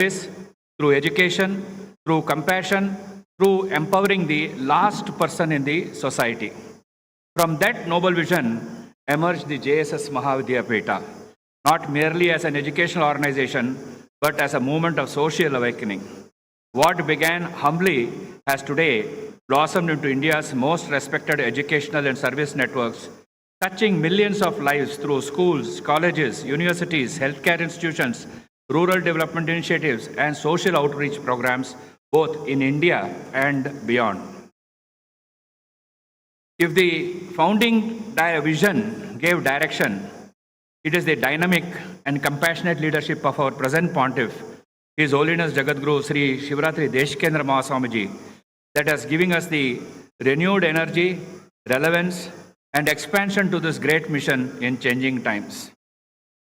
service, through education, through compassion, through empowering the last person in the society. From that noble vision emerged the JSS Mahavidyapita, not merely as an educational organization, but as a movement of social awakening. What began humbly has today blossomed into India's most respected educational and service networks, touching millions of lives through schools, colleges, universities, healthcare institutions, rural development initiatives, and social outreach programs, both in India and beyond. If the founding vision gave direction, it is the dynamic and compassionate leadership of our present pontiff, His Holiness Jagadguru Sri Shivratri Deshkendra Mahaswamiji, that has given us the renewed energy, relevance, and expansion to this great mission in changing times.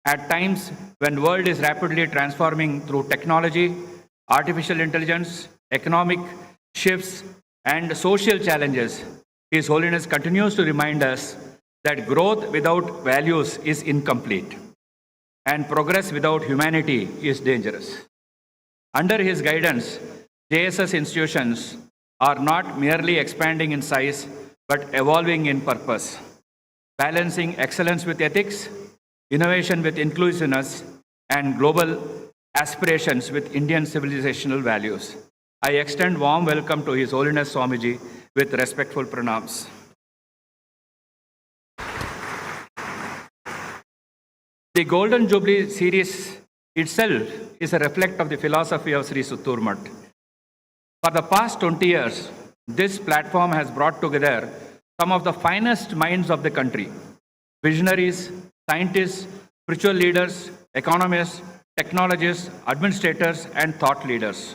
At times when the world is rapidly transforming through technology, artificial intelligence, economic shifts, and social challenges, His Holiness continues to remind us that growth without values is incomplete, and progress without humanity is dangerous. Under his guidance, JSS institutions are not merely expanding in size, but evolving in purpose, balancing excellence with ethics, innovation with inclusiveness, and global aspirations with Indian civilizational values. I extend warm welcome to His Holiness Swamiji with respectful pranams. The Golden Jubilee series itself is a reflection of the philosophy of Sri Suttur Mutt. For the past 20 years, this platform has brought together some of the finest minds of the country, visionaries, scientists, spiritual leaders, economists, technologists, administrators, and thought leaders,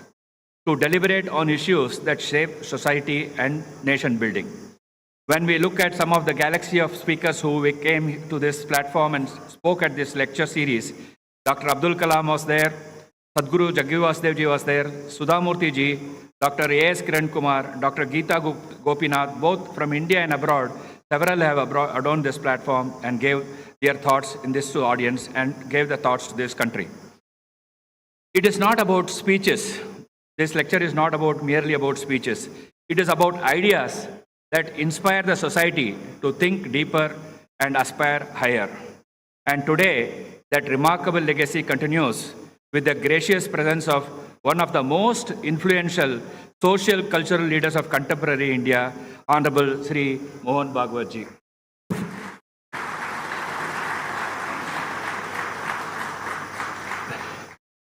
to deliberate on issues that shape society and nation building. When we look at some of the galaxy of speakers who came to this platform and spoke at this lecture series, Dr. Abdul Kalam was there, Sadhguru Jaggi Vasdev ji was there, Sudhamurthy ji, Dr. A.S. Kiran Kumar, Dr. Geeta Gopinath, both from India and abroad. Several have adorned this platform and gave their thoughts in this audience and gave the thoughts to this country. It is not about speeches. This lecture is not merely about speeches. It is about ideas that inspire the society to think deeper and aspire higher. And today, that remarkable legacy continues with the gracious presence of one of the most influential social cultural leaders of contemporary India, Honorable Sri Mohan Bhagwat ji.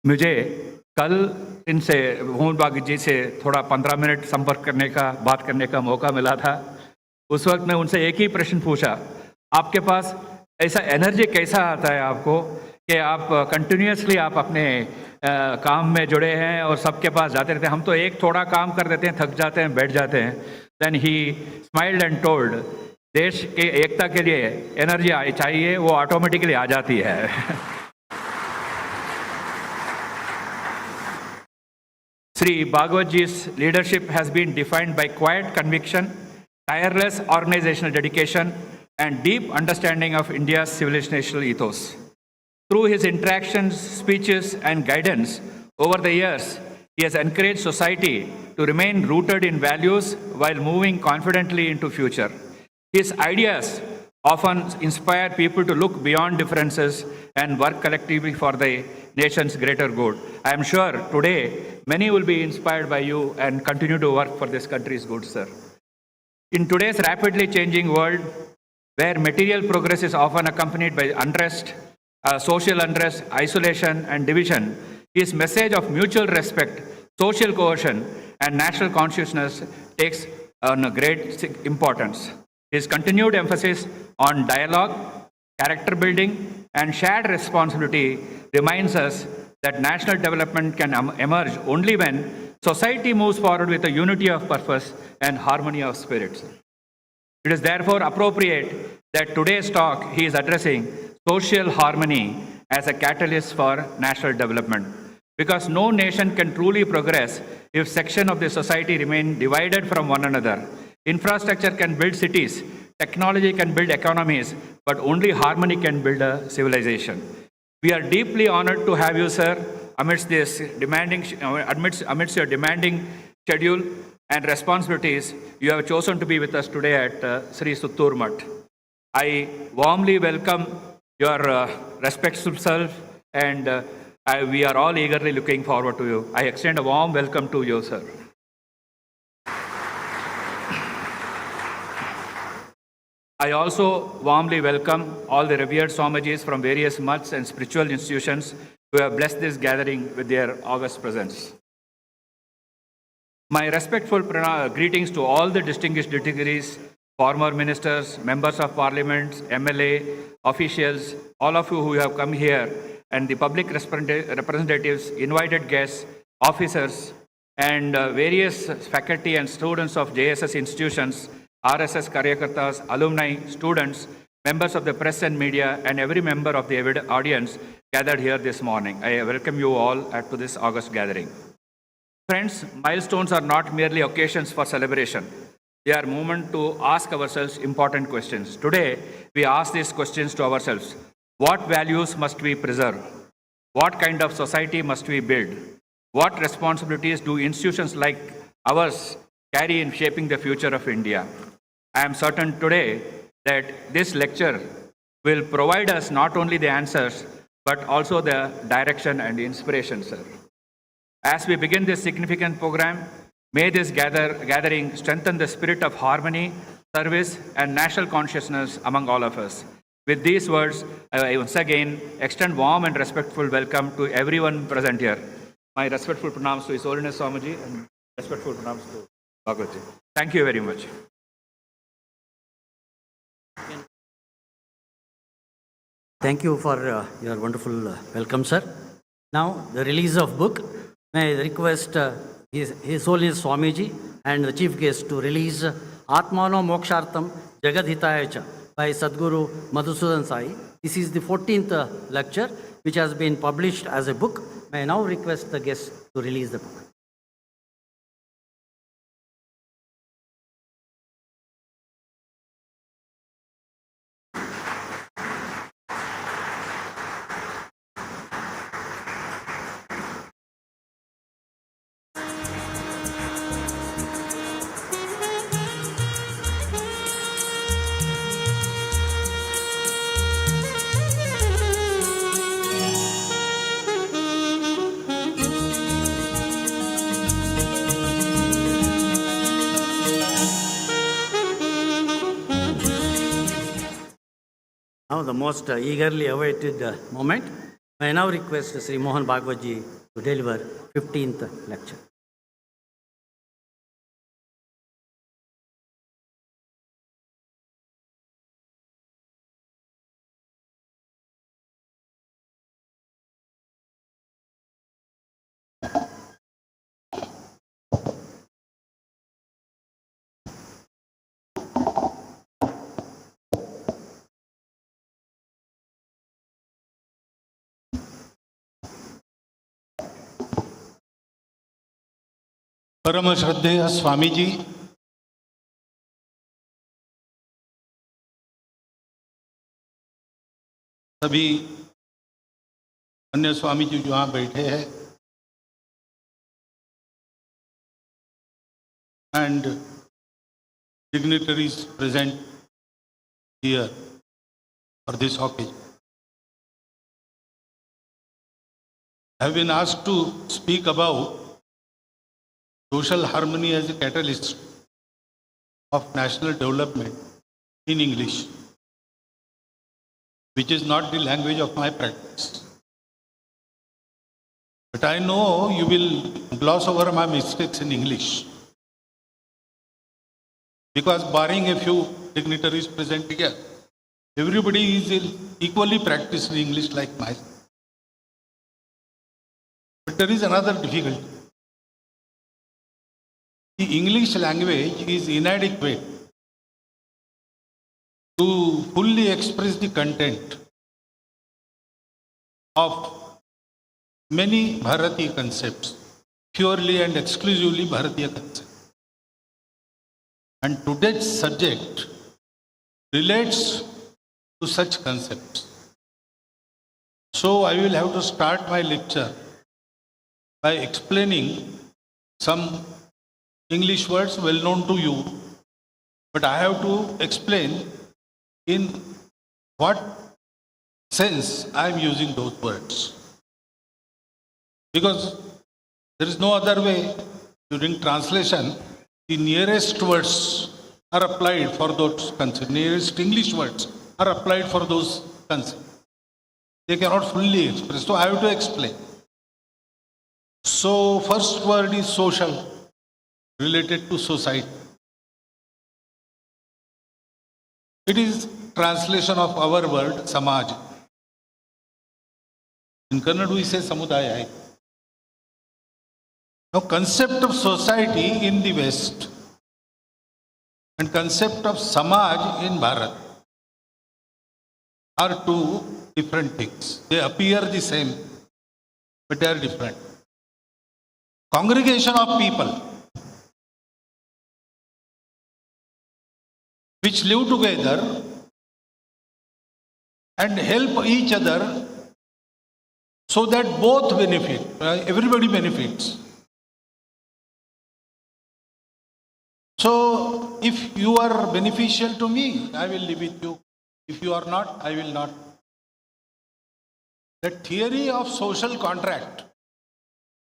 मुझे कल इनसे मोहन भागवत जी से थोड़ा 15 minute संपर्क करने का बात करने का मौका मिला था. उस वक्त मैं उनसे एक ही प्रश्न पूछा, आपके पास ऐसा एनर्जी कैसा आता है आपको कि आप कंटिन्यूसली आप अपने काम में जुड़े हैं और सबके पास जाते रहते हैं. हम तो एक थोड़ा काम कर देते हैं, थक जाते हैं, बैठ जाते हैं. Then he smiled and told, देश के एकता के लिए एनर्जी चाहिए, वो ऑटोमेटिकली आ जाती है. Sri Bhagwat ji's leadership has been defined by quiet conviction, tireless organizational dedication, and deep understanding of India's civilizational ethos. Through his interactions, speeches, and guidance over the years, he has encouraged society to remain rooted in values while moving confidently into future. His ideas often inspire people to look beyond differences and work collectively for the nation's greater good. I am sure today many will be inspired by you and continue to work for this country's good, sir. In today's rapidly changing world, where material progress is often accompanied by unrest, social unrest, isolation, and division, his message of mutual respect, social cohesion, and national consciousness takes on a great importance. His continued emphasis on dialogue, character building, and shared responsibility reminds us that national development can emerge only when society moves forward with a unity of purpose and harmony of spirits. It is therefore appropriate that today's talk he is addressing social harmony as a catalyst for national development. Because no nation can truly progress if sections of the society remain divided from one another. Infrastructure can build cities, technology can build economies, but only harmony can build a civilization. We are deeply honored to have you, sir, amidst your demanding schedule and responsibilities, you have chosen to be with us today at Sri Suttur Mutt. I warmly welcome your respectful self, and we are all eagerly looking forward to you. I extend a warm welcome to you, sir. I also warmly welcome all the revered Swamijis from various mutts and spiritual institutions who have blessed this gathering with their august presence. My respectful greetings to all the distinguished dignitaries, former ministers, members of parliament, MLA, officials, all of you who have come here, and the public representatives, invited guests, officers, and various faculty and students of JSS institutions, RSS Karyakartas, alumni, students, members of the press and media, and every member of the audience gathered here this morning. I welcome you all to this August gathering. Friends, milestones are not merely occasions for celebration. They are moments to ask ourselves important questions. Today, we ask these questions to ourselves. What values must we preserve? What kind of society must we build? What responsibilities do institutions like ours carry in shaping the future of India? I am certain today that this lecture will provide us not only the answers, but also the direction and inspiration, sir. As we begin this significant program, may this gathering strengthen the spirit of harmony, service, and national consciousness among all of us. With these words, I once again extend warm and respectful welcome to everyone present here. My respectful pranams to His Holiness Swamiji and respectful pranams to Bhagwat. Thank you very much. Thank you for your wonderful welcome, sir. Now, the release of book. May I request His Holiness Swamiji and the chief guest to release Atmano Mokshartham Jagadhitayacha by Sadguru Madhusudan Sai. This is the 14th lecture which has been published as a book. May I now request the guest to release the book. Now the most eagerly awaited moment. I now request Sri Mohan Bhagwat ji to deliver 15th lecture. परम श्रद्धेय स्वामी जी, सभी अन्य स्वामी जी जो यहाँ बैठे हैं, and dignitaries present here for this occasion. I have been asked to speak about social harmony as a catalyst of national development in English, which is not the language of my practice. But I know you will gloss over my mistakes in English, because barring a few dignitaries present here, everybody is equally practicing English like myself. But there is another difficulty. The English language is inadequate to fully express the content of many Bharatiya concepts, purely and exclusively Bharatiya concepts. And today's subject relates to such concepts. So I will have to start my lecture by explaining some English words well known to you, but I have to explain in what sense I am using those words. Because there is no other way. During translation, the nearest words are applied for those concepts. Nearest English words are applied for those concepts. They cannot fully express. So I have to explain. So first word is social, related to society. It is translation of our word samaj. In Kannada we say samudaya. Now concept of society in the West and concept of samaj in Bharat are two different things. They appear the same, but they are different. Congregation of people which live together and help each other so that both benefit, everybody benefits. So, if you are beneficial to me, I will live with you. If you are not, I will not. The theory of social contract,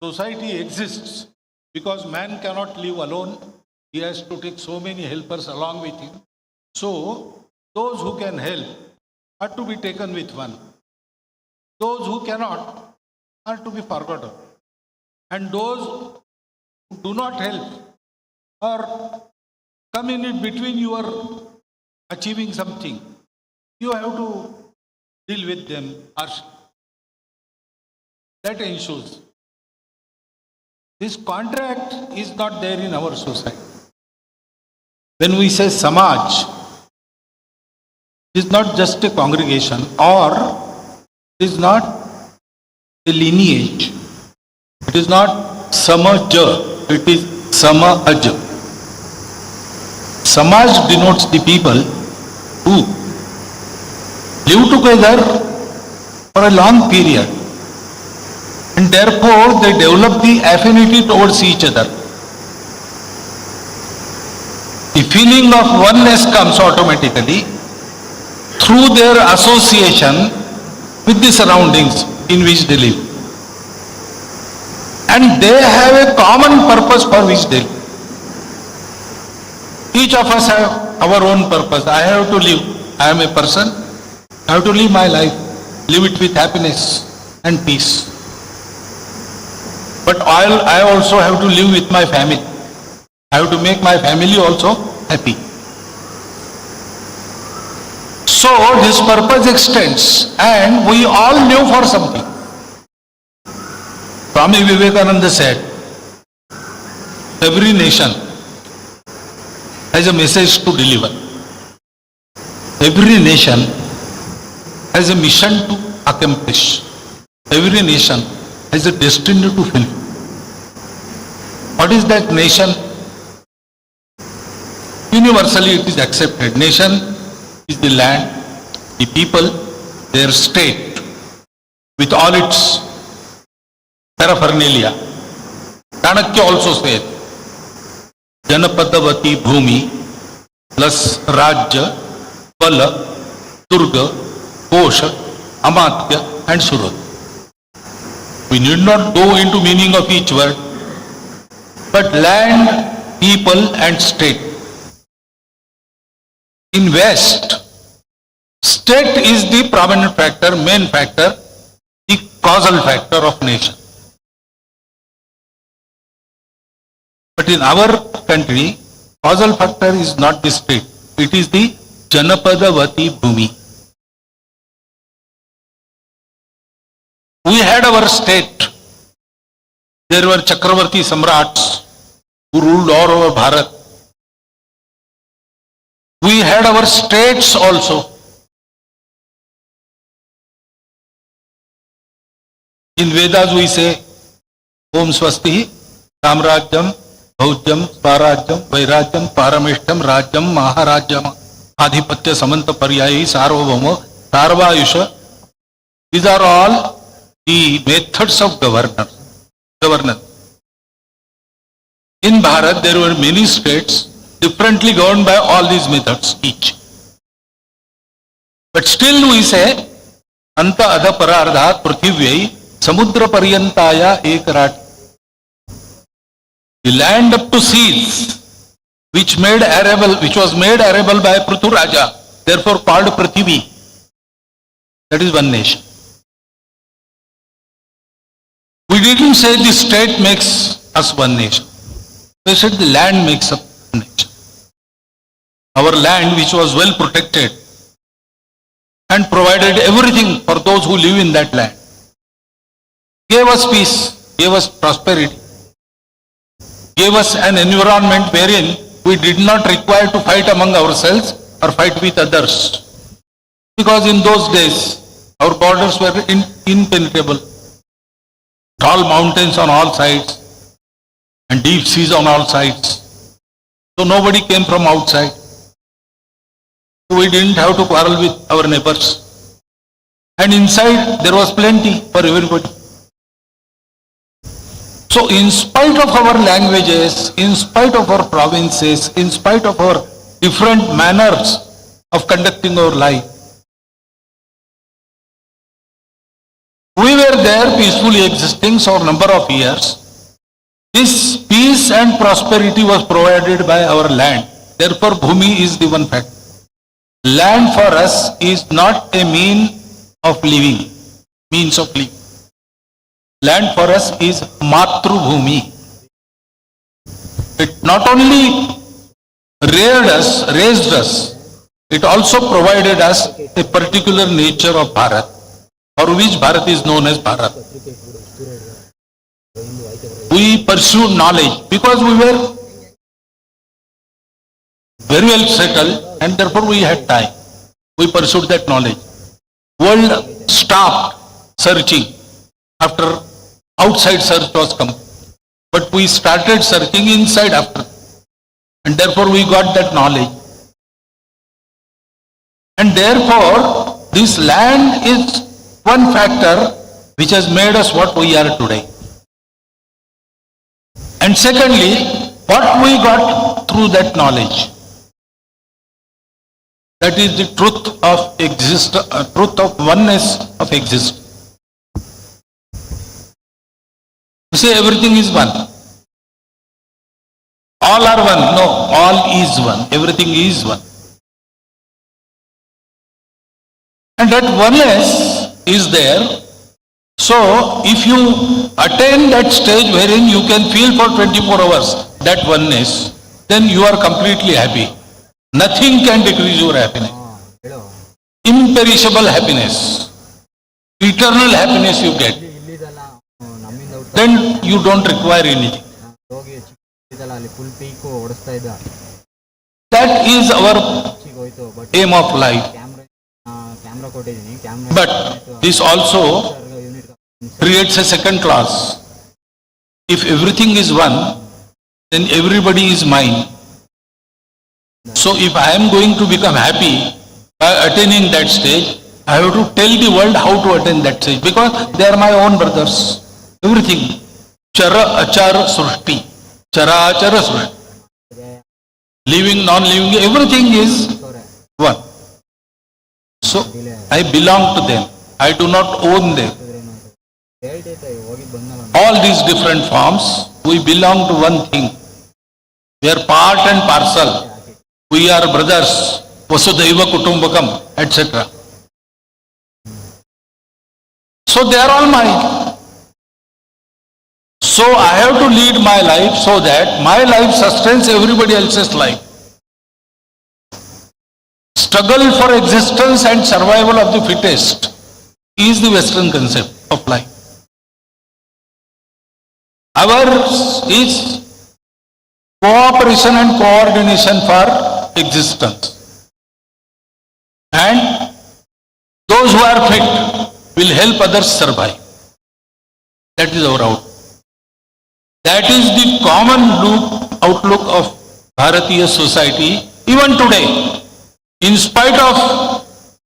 society exists because man cannot live alone. He has to take so many helpers along with him. So, those who can help are to be taken with one. Those who cannot are to be forgotten. And those who do not help or come in between you are achieving something, you have to deal with them harshly. That ensures. This contract is not there in our society. When we say samaj, it is not just a congregation or it is not a lineage. It is not samaj, it is samaj. Samaj denotes the people who live together for a long period and therefore they develop the affinity towards each other. The feeling of oneness comes automatically through their association with the surroundings in which they live. And they have a common purpose for which they live. Each of us have our own purpose. I have to live. I am a person. I have to live my life. Live it with happiness and peace. But I also have to live with my family. I have to make my family also happy. So his purpose extends and we all live for something. Swami Vivekananda said, every nation has a message to deliver. Every nation has a mission to accomplish. Every nation has a destiny to fulfill. What is that nation? Universally it is accepted. Nation is the land, the people, their state, with all its paraphernalia. Chanakya also said, Janapadavati Bhumi plus Rajya, Bala, Durga, Kosha, Amatya and Surad. We need not go into meaning of each word, but land, people and state. In West, state is the prominent factor, main factor, the causal factor of nation. But in our country, causal factor is not the state. It is the Janapadavati Bhumi. We had our state. There were Chakravarti Samrats who ruled all over Bharat. We had our states also. In Vedas we say, Om Swasti, Ramrajyam, Bhaujyam, Swarajyam, Vairajyam, Paramishtam, Rajyam, Maharajyam, Adhipatya, Samanta Paryayi, Sarvabhauma, Sarvayusha. These are all the methods of governance. governance. In Bharat, there were many states differently governed by all these methods each. But still we say, anta adha parardhat prithivya samudra paryantaya ekarat. The land up to seas, which was made arable by Prithu Raja, therefore called Prithivi. That is one nation. We didn't say the state makes us one nation. We said the land makes up one nation. Our land, which was well protected and provided everything for those who live in that land, gave us peace, gave us prosperity, gave us an environment wherein we did not require to fight among ourselves or fight with others. Because in those days, our borders were impenetrable. Tall mountains on all sides and deep seas on all sides. So nobody came from outside. We didn't have to quarrel with our neighbors. And inside there was plenty for everybody. So in spite of our languages, in spite of our provinces, in spite of our different manners of conducting our life, we were there peacefully existing for a number of years. This peace and prosperity was provided by our land. Therefore, Bhumi is the one fact. Land for us is not a means of living. Land for us is Matru Bhumi. It not only raised us, it also provided us a particular nature of Bharat, for which Bharat is known as Bharat. We pursued knowledge because we were very well settled and therefore we had time. We pursued that knowledge. World stopped searching after outside search was come. But we started searching inside after. And therefore we got that knowledge. And therefore this land is one factor which has made us what we are today. And secondly, what we got through that knowledge. That is the truth of oneness of existence. You say everything is one. All are one. No, all is one. Everything is one. And that oneness is there. So, if you attain that stage wherein you can feel for 24 hours that oneness, then you are completely happy. Nothing can decrease your happiness. Imperishable happiness. Eternal happiness you get. Then you don't require anything. That is our aim of life. But this also creates a second class. If everything is one, then everybody is mine. So if I am going to become happy by attaining that stage, I have to tell the world how to attain that stage because they are my own brothers. Everything. Chara achara srushti. Chara achara srushti. Living, non-living, everything is one. So I belong to them. I do not own them. All these different forms, we belong to one thing. We are part and parcel. We are brothers. Vasudhaiva Kutumbakam, etc. So they are all mine. So I have to lead my life so that my life sustains everybody else's life. Struggle for existence and survival of the fittest is the Western concept of life. Ours is cooperation and coordination for existence. And those who are fit will help others survive. That is our outlook. That is the common outlook of Bharatiya society even today. In spite of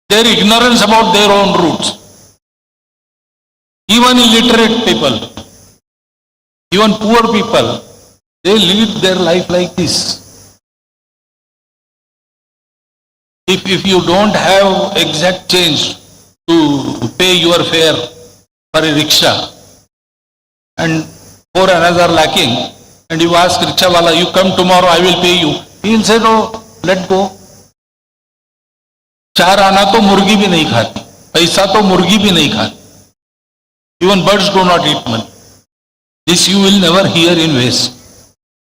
their ignorance about their own roots, even illiterate people, Even poor people, they lead their life like this. If you don't have exact change to pay your fare for a rickshaw and for another lacking, and you ask rickshawala, you come tomorrow, I will pay you. He will say, no, let go. चार आना तो मुर्गी भी नहीं खाती, पैसा तो मुर्गी भी नहीं खाती. Even birds do not eat money. This you will never hear in West.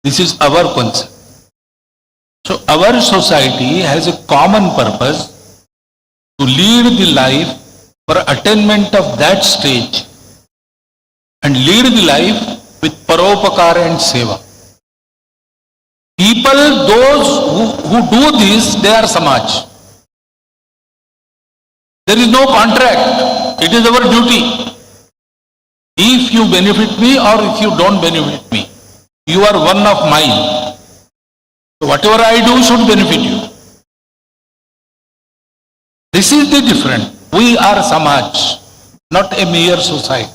This is our concept. So our society has a common purpose to lead the life for attainment of that stage and lead the life with paropakara and seva. People, those who do this, they are Samaj. There is no contract. It is our duty. If you benefit me or if you don't benefit me, you are one of mine. So whatever I do should benefit you. This is the difference. We are Samaj, not a mere society.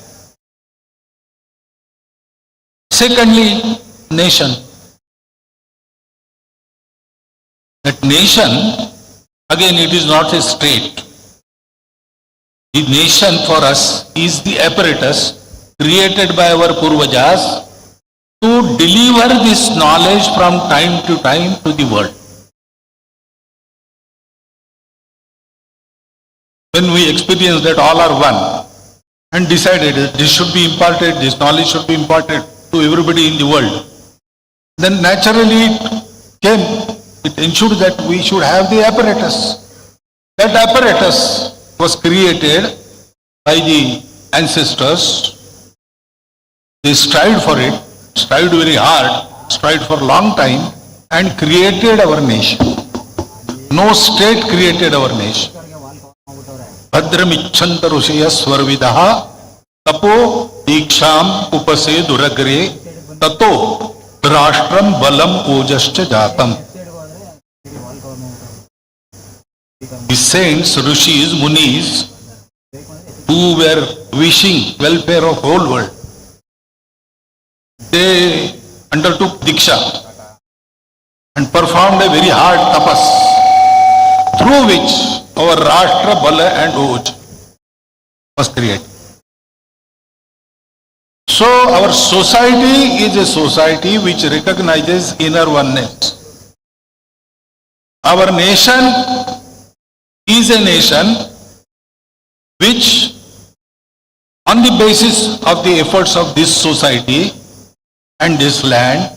Secondly, nation. That nation, again, it is not a state. The nation for us is the apparatus created by our Purvajas to deliver this knowledge from time to time to the world. When we experience that all are one and decided that this should be imparted, this knowledge should be imparted to everybody in the world, then naturally it came, it ensured that we should have the apparatus. That apparatus was created by the ancestors. They strived for it, strived very hard, strived for a long time and created our nation. No state created our nation. Bhadramichhanta rushaya swarvidaha tapo diksham upase duragre tato rashtram balam ojascha jatam. The saints, rishis, munis, who were wishing welfare of whole world, they undertook diksha and performed a very hard tapas, through which our Rashtra, Bala and Oj was created. So our society is a society which recognizes inner oneness. Our nation is a nation which, on the basis of the efforts of this society and this land,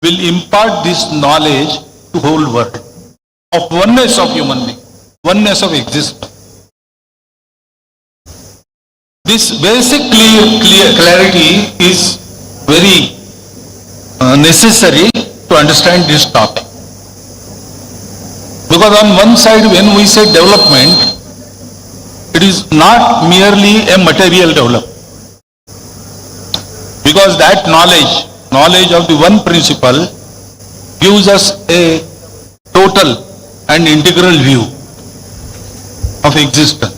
will impart this knowledge to whole world of oneness of human being, oneness of existence. This basic clarity is very necessary to understand this topic. Because on one side, when we say development, it is not merely a material development. Because that knowledge of the one principle gives us a total and integral view of existence.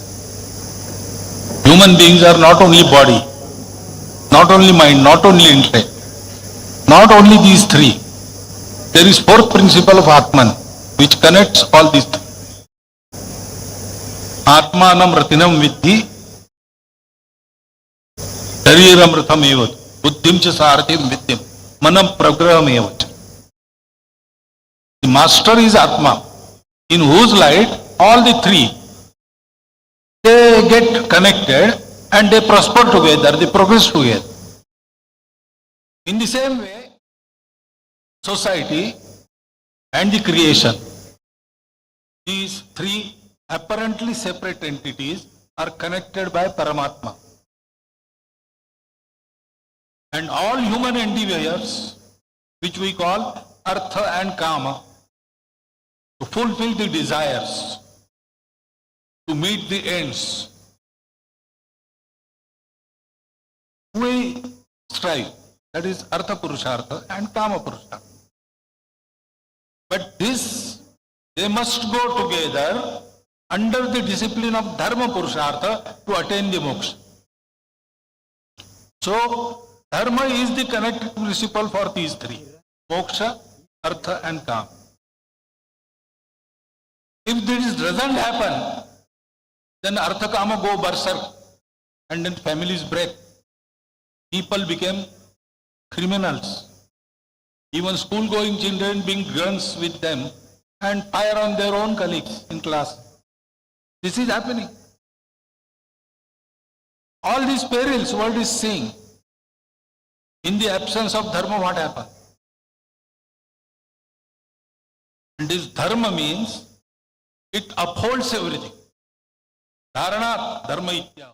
Human beings are not only body, not only mind, not only intellect, not only these three. There is fourth principle of Atman, which connects all these three. Atmanam ratinam vidhi shariram ratham evat buddhim cha sarathim vidyam manam pragraham evat. The master is Atma, in whose light all the three, they get connected and they prosper together, they progress together. In the same way, society and the creation, these three apparently separate entities are connected by Paramatma. And all human endeavors, which we call Artha and Kama, to fulfill the desires, to meet the ends, we strive. That is Artha Purushartha and Kama Purushartha. But this, they must go together under the discipline of Dharma Purushartha to attain the moksha. So, Dharma is the connecting principle for these three: moksha, artha, and kam. If this doesn't happen, then artha kama go berserk, and then families break. People became criminals. Even school-going children bring guns with them and fire on their own colleagues in class. This is happening. All these perils world is seeing. In the absence of dharma, what happened? And this dharma means it upholds everything. Dharanat dharma itya.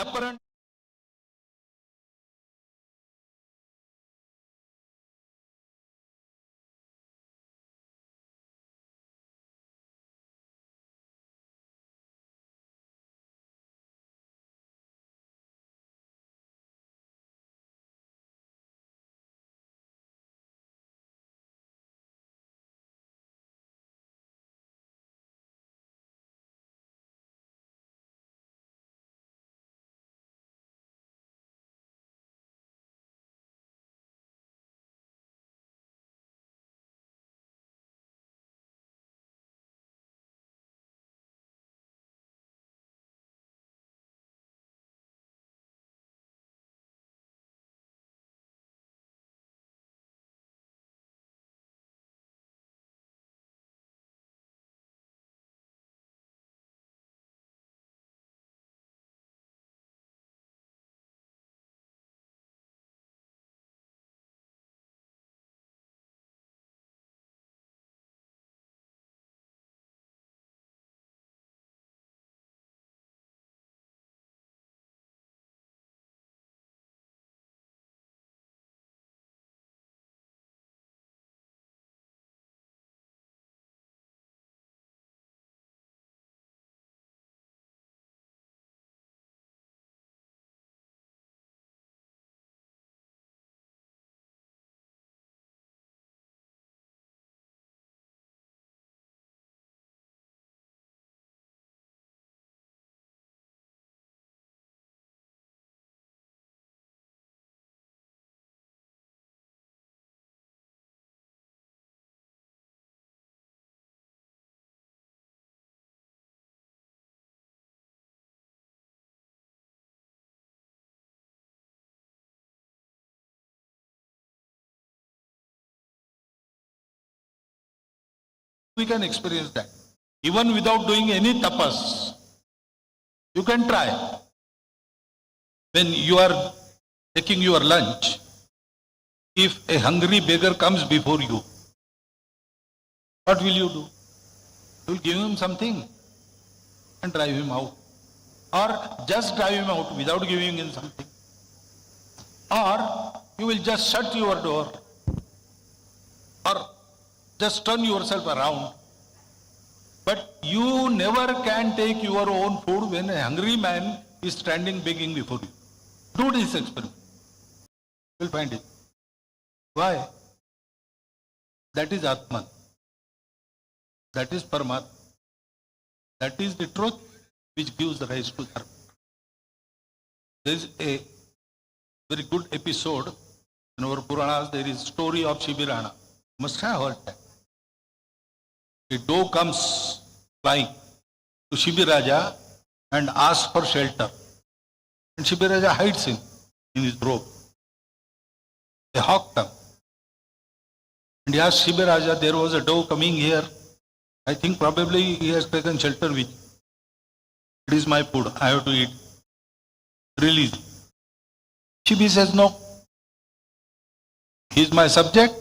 Apparent we can experience that. Even without doing any tapas, you can try. When you are taking your lunch, if a hungry beggar comes before you, what will you do? You will give him something and drive him out. Or just drive him out without giving him something. Or you will just shut your door. Or just turn yourself around. But you never can take your own food when a hungry man is standing begging before you. Do this experiment. You will find it. Why? That is Atman. That is Paramatma. That is the truth which gives rise to dharma. There is a very good episode in our Puranas. There is story of Shibirana. Must have heard that. A doe comes flying to Shibiraja and asks for shelter. And Shibiraja hides him in his robe. A hawk comes. And he asks Shibiraja, there was a doe coming here I think probably he has taken shelter with you. It is my food. I have to eat. Release. Shibi says, no. He is my subject.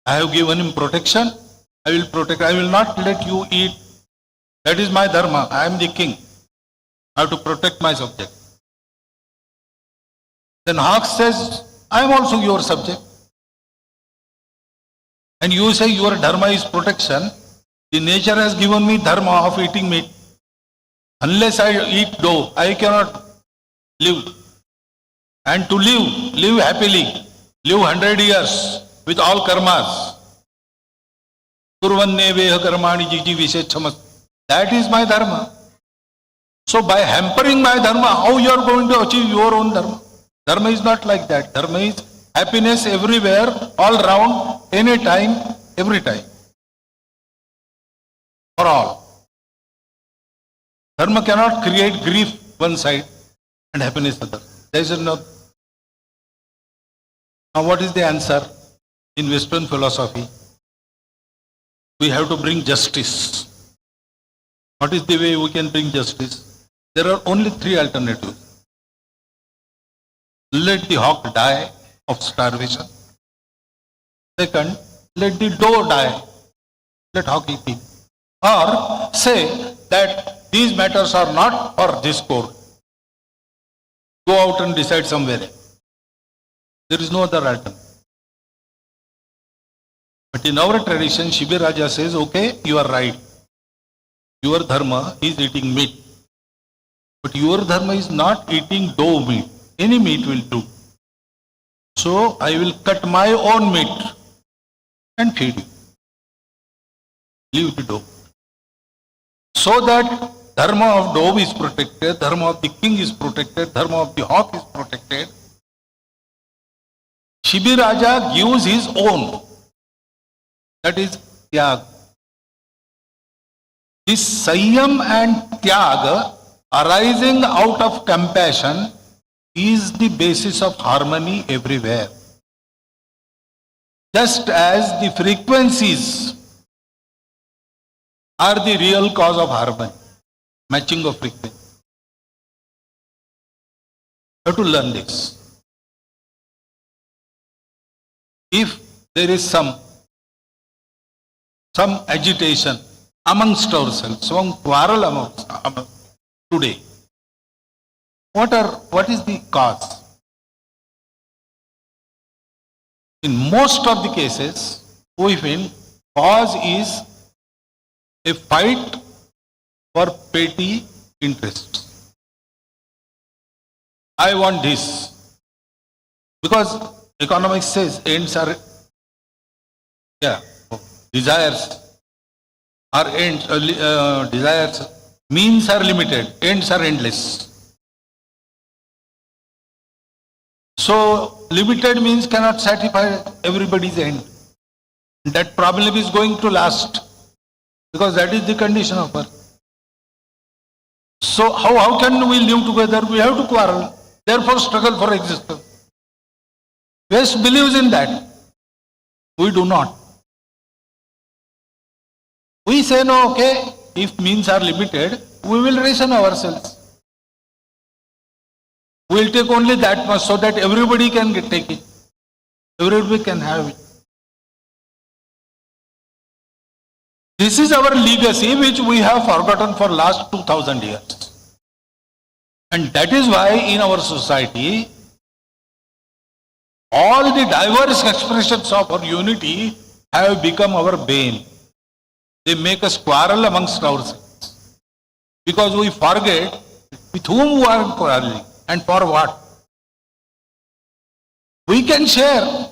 I have given him protection. I will protect. I will not let you eat. That is my dharma. I am the king. I have to protect my subject. Then Hawk says, I am also your subject. And you say your dharma is protection. The nature has given me dharma of eating meat. Unless I eat dough, I cannot live. And to live happily, live 100 years with all karmas. Kurvanneveha karmani jiji vishechamas. That is my dharma. So by hampering my dharma, how you are going to achieve your own dharma? Dharma is not like that. Dharma is happiness everywhere, all round, anytime, every time. For all. Dharma cannot create grief one side and happiness other. There is no. Now what is the answer in Western philosophy? We have to bring justice. What is the way we can bring justice? There are only three alternatives. Let the hawk die of starvation. Second, let the doe die. Let hawk eat it. Or say that these matters are not for this court. Go out and decide somewhere. There is no other alternative. But in our tradition, Shibi Raja says, okay, you are right. Your dharma is eating meat. But your dharma is not eating doe meat. Any meat will do. So I will cut my own meat and feed you. Leave the doe. So that dharma of dove is protected, dharma of the king is protected, dharma of the hawk is protected. Shibi Raja gives his own. That is tyag. This Sanyam and tyag arising out of compassion is the basis of harmony everywhere. Just as the frequencies are the real cause of harmony, matching of frequency. You have to learn this. If there is some agitation amongst ourselves, some quarrel amongst today, what is the cause? In most of the cases, we find cause is a fight for petty interests. I want this. Because economics says ends are, desires are ends, desires, means are limited, ends are endless. So limited means cannot satisfy everybody's end. That problem is going to last because that is the condition of earth. So how can we live together? We have to quarrel. Therefore struggle for existence. West believes in that. We do not. We say no, okay, if means are limited, we will ration ourselves. We will take only that much so that everybody can take it. Everybody can have it. This is our legacy which we have forgotten for last 2000 years. And that is why in our society, all the diverse expressions of our unity have become our bane. They make us quarrel amongst ourselves. Because we forget with whom we are quarreling and for what. We can share.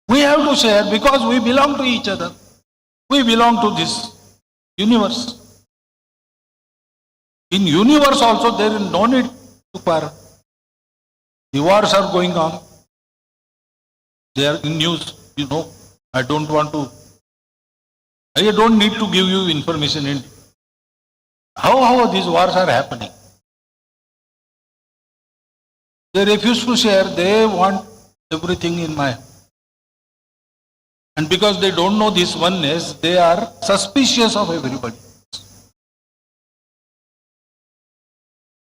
We have to share because we belong to each other. We belong to this universe. In universe also there is no need to quarrel. The wars are going on. They are in news, you know. I don't need to give you information in how these wars are happening. They refuse to share. They want everything in my And because they don't know this oneness, they are suspicious of everybody.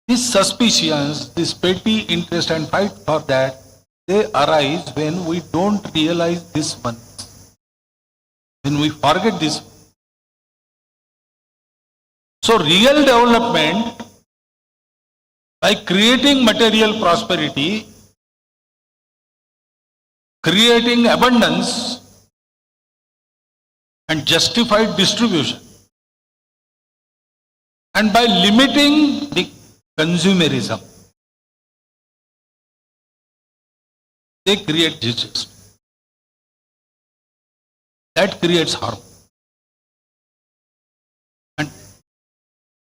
These suspicions, this petty interest and fight for that, they arise when we don't realize this one. When we forget this. So real development, by creating material prosperity, creating abundance and justified distribution, and by limiting the consumerism, they create disease. That creates harm. And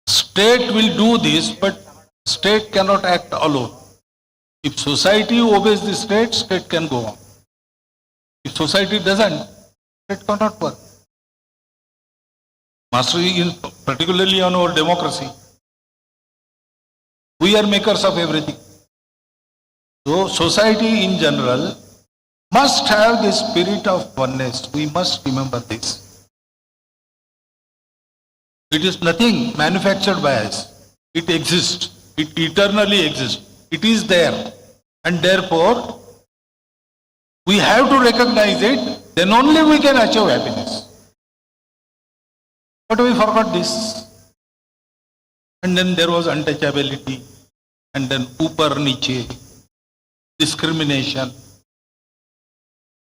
state will do this, but state cannot act alone. If society obeys the state, state can go on. If society doesn't, state cannot work. Mastery, particularly on our democracy, we are makers of everything. So society in general must have the spirit of oneness. We must remember this. It is nothing manufactured by us. It exists. It eternally exists. It is there. And therefore, we have to recognize it. Then only we can achieve happiness. But we forgot this. And then there was untouchability. And then upar niche. Discrimination.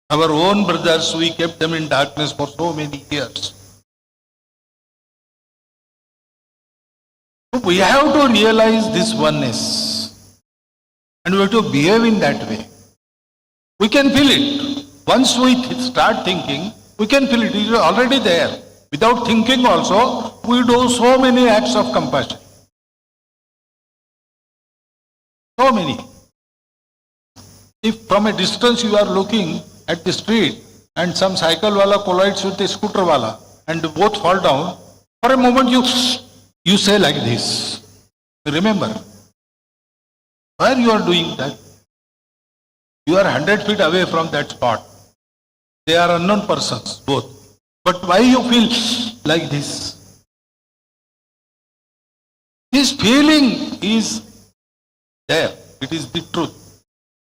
Our own brothers, we kept them in darkness for so many years. We have to realize this oneness. And we have to behave in that way. We can feel it. Once we start thinking, we can feel it. It is already there. Without thinking also, we do so many acts of compassion. So many. If from a distance you are looking at the street and some cycle wala collides with a scooter wala and both fall down, for a moment you say like this. Remember, why you are doing that? You are 100 feet away from that spot. They are unknown persons, both. But why you feel like this? This feeling is there. It is the truth.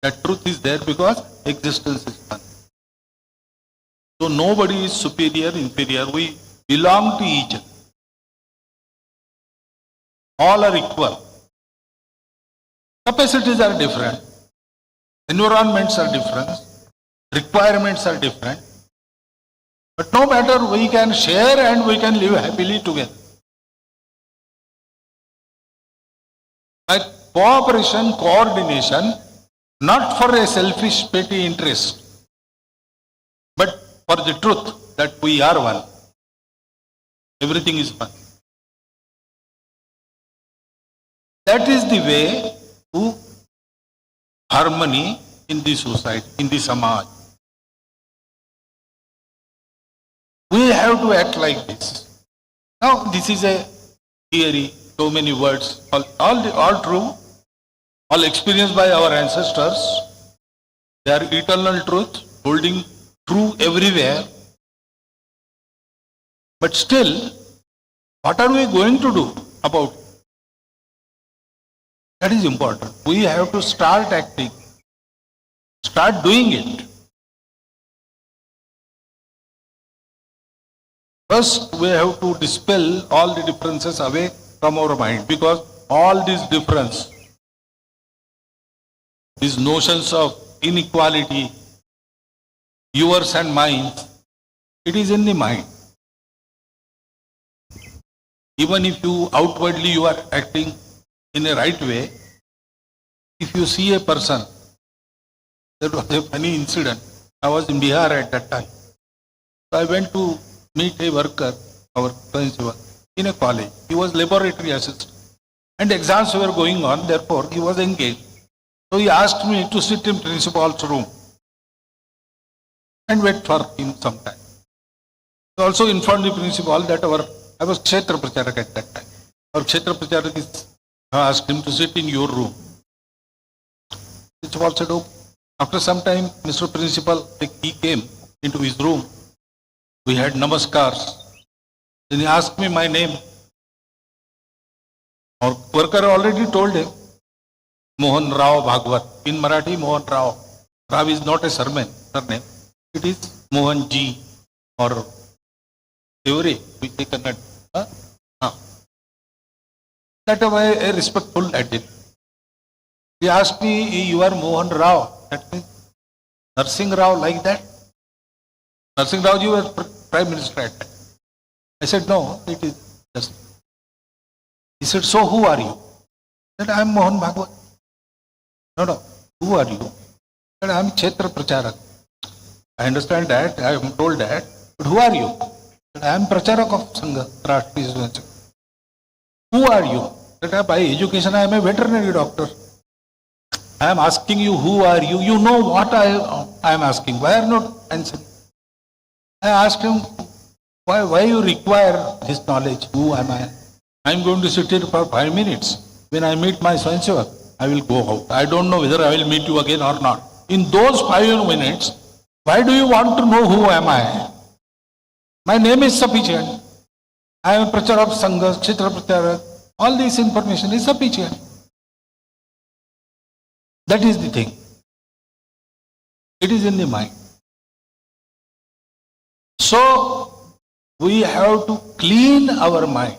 That truth is there because existence is one. So nobody is superior, inferior. We belong to each other. All are equal. Capacities are different. Environments are different. Requirements are different. But no matter, we can share and we can live happily together. By cooperation, coordination, not for a selfish, petty interest, but for the truth that we are one. Everything is one. That is the way to harmony in the society, in the samaj. We have to act like this. Now, this is a theory, so many words, all true, all experienced by our ancestors. They are eternal truth, holding true everywhere. But still, what are we going to do about it? That is important. We have to start acting, start doing it. First, we have to dispel all the differences away from our mind, because all these differences, these notions of inequality, yours and mine, it is in the mind. Even if you outwardly you are acting in a right way, if you see a person, there was a funny incident. I was in Bihar at that time. So I went to meet a worker, our principal, in a college. He was laboratory assistant. And exams were going on, therefore he was engaged. So he asked me to sit in principal's room and wait for him some time. He also informed the principal that I was Kshetra Pracharak at that time. Our Kshetra Pracharak asked him to sit in your room. Principal said, oh. After some time, Mr. Principal, he came into his room. We had namaskars. Then he asked me my name. Our worker already told him, Mohan Bhagwat. In Marathi, Mohan Rao. Rao is not a surname. It is Mohan Ji or Theory. We take a that way a respectful attitude. He asked me, you are Mohan Rao. That means Narsingh Rao like that? Narsingh Rao ji was Prime Minister at that. I said, no, it is just. He said, so who are you? I said, I am Mohan Bhagwat. No, who are you? I said, I am Kshetra Pracharak. I understand that, I am told that, but who are you? I said, I am Pracharak of Sangha, Rashtriya. Who are you? I said, by education I am a veterinary doctor. I am asking you, who are you? You know what I am asking. Why are you not answering? I asked him, why you require this knowledge? Who am I? I am going to sit here for 5 minutes. When I meet my Swayamsevak, I will go out. I don't know whether I will meet you again or not. In those 5 minutes, why do you want to know who am I? My name is sufficient. I am a Pracharak of Sangha, Kshetra Pracharak. All this information is sufficient. That is the thing. It is in the mind. So, we have to clean our mind.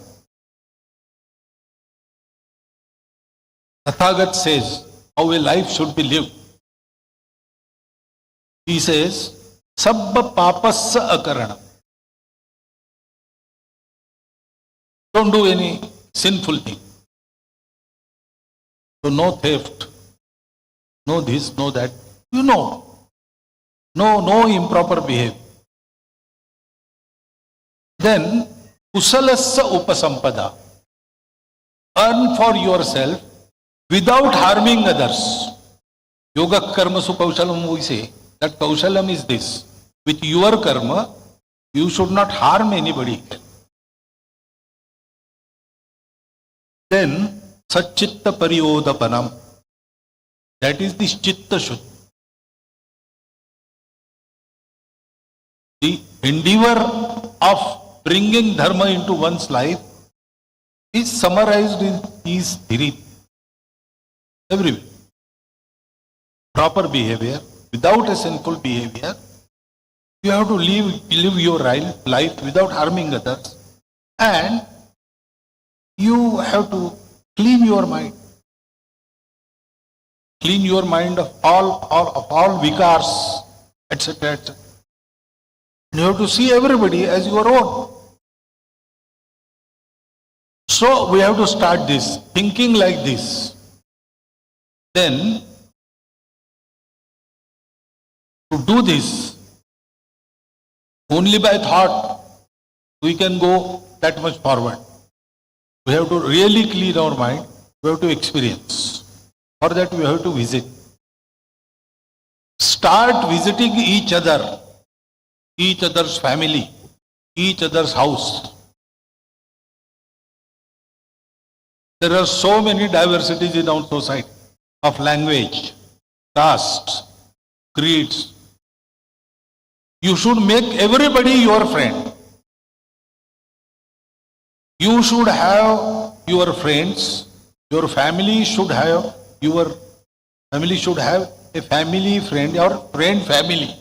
Tathagat says how a life should be lived. He says, Sabba papassa akarana. Don't do any sinful thing. So no theft, no this, no that. You know. No improper behavior. Then, kusalasya upasampada. Earn for yourself without harming others. Yoga karma su kaushalam, we say that kaushalam is this. With your karma, you should not harm anybody. Then, satchitta pariyodapanam. That is the chitta shuddha. The endeavor of bringing dharma into one's life is summarized in these three. Everywhere. Proper behavior, without a sinful behavior, you have to live your life without harming others, and you have to clean your mind. Clean your mind of all vikars, etc., etc. You have to see everybody as your own. So we have to start this, thinking like this. Then, to do this, only by thought, we can go that much forward. We have to really clean our mind. We have to experience. For that, we have to visit. Start visiting each other, each other's family, each other's house. There are so many diversities in our society of language, castes, creeds. You should make everybody your friend. You should have your friends. Your family should have a family friend or friend family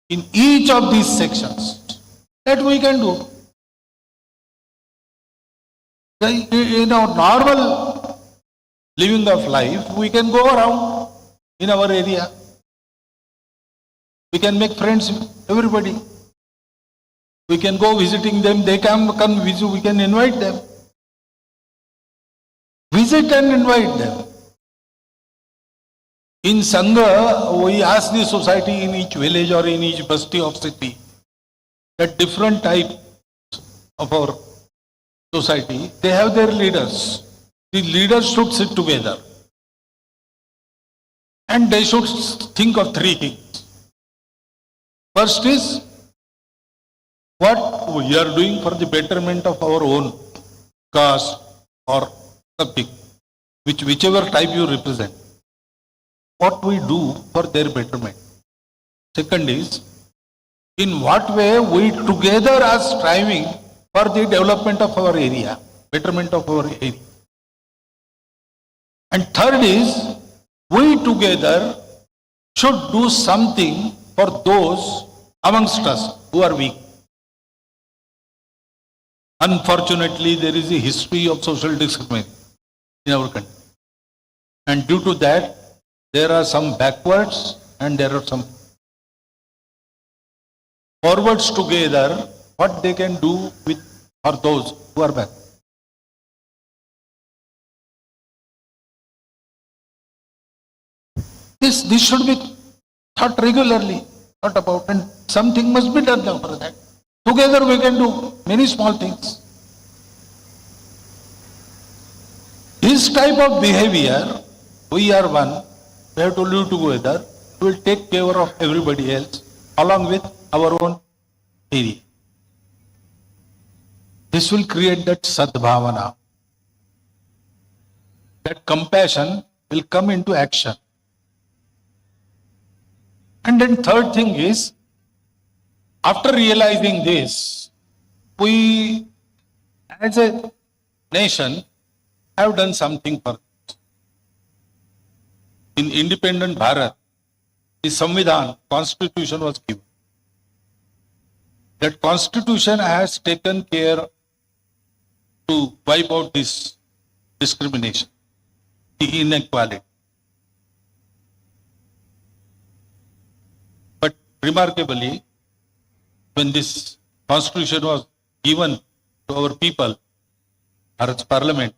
in each of these sections. That we can do. In our normal living of life, we can go around in our area. We can make friends with everybody. We can go visiting them. They come visit. We can invite them. Visit and invite them. In Sangha, we ask the society in each village or in each basti of city that different types of our society, they have their leaders. The leaders should sit together. And they should think of three things. First is, what we are doing for the betterment of our own caste or something, whichever type you represent. What we do for their betterment. Second is, in what way we together are striving for the development of our area, betterment of our area. And third is, we together should do something for those amongst us who are weak. Unfortunately, there is a history of social discrimination in our country. And due to that, there are some backwards and there are some forwards together, what they can do with for those who are back. This should be thought regularly, thought about, and something must be done for that. Together we can do many small things. This type of behavior, we are one, we have to live together, we will take care of everybody else along with our own area. This will create that sadbhavana. That compassion will come into action. And then third thing is, after realizing this, we as a nation have done something for it. In independent Bharat, the Samvidhan, Constitution was given. That Constitution has taken care to wipe out this discrimination, the inequality. But remarkably, when this Constitution was given to our people, Bharat's Parliament,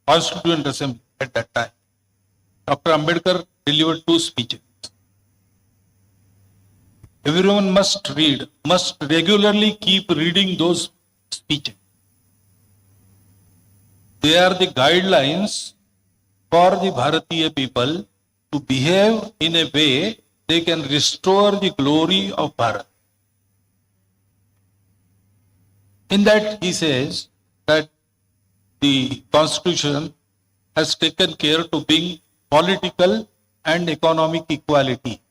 Constituent Assembly at that time, Dr. Ambedkar delivered 2 speeches. Everyone must read, must regularly keep reading those speeches. They are the guidelines for the Bharatiya people to behave in a way they can restore the glory of Bharat. In that he says that the Constitution has taken care to bring political and economic equality.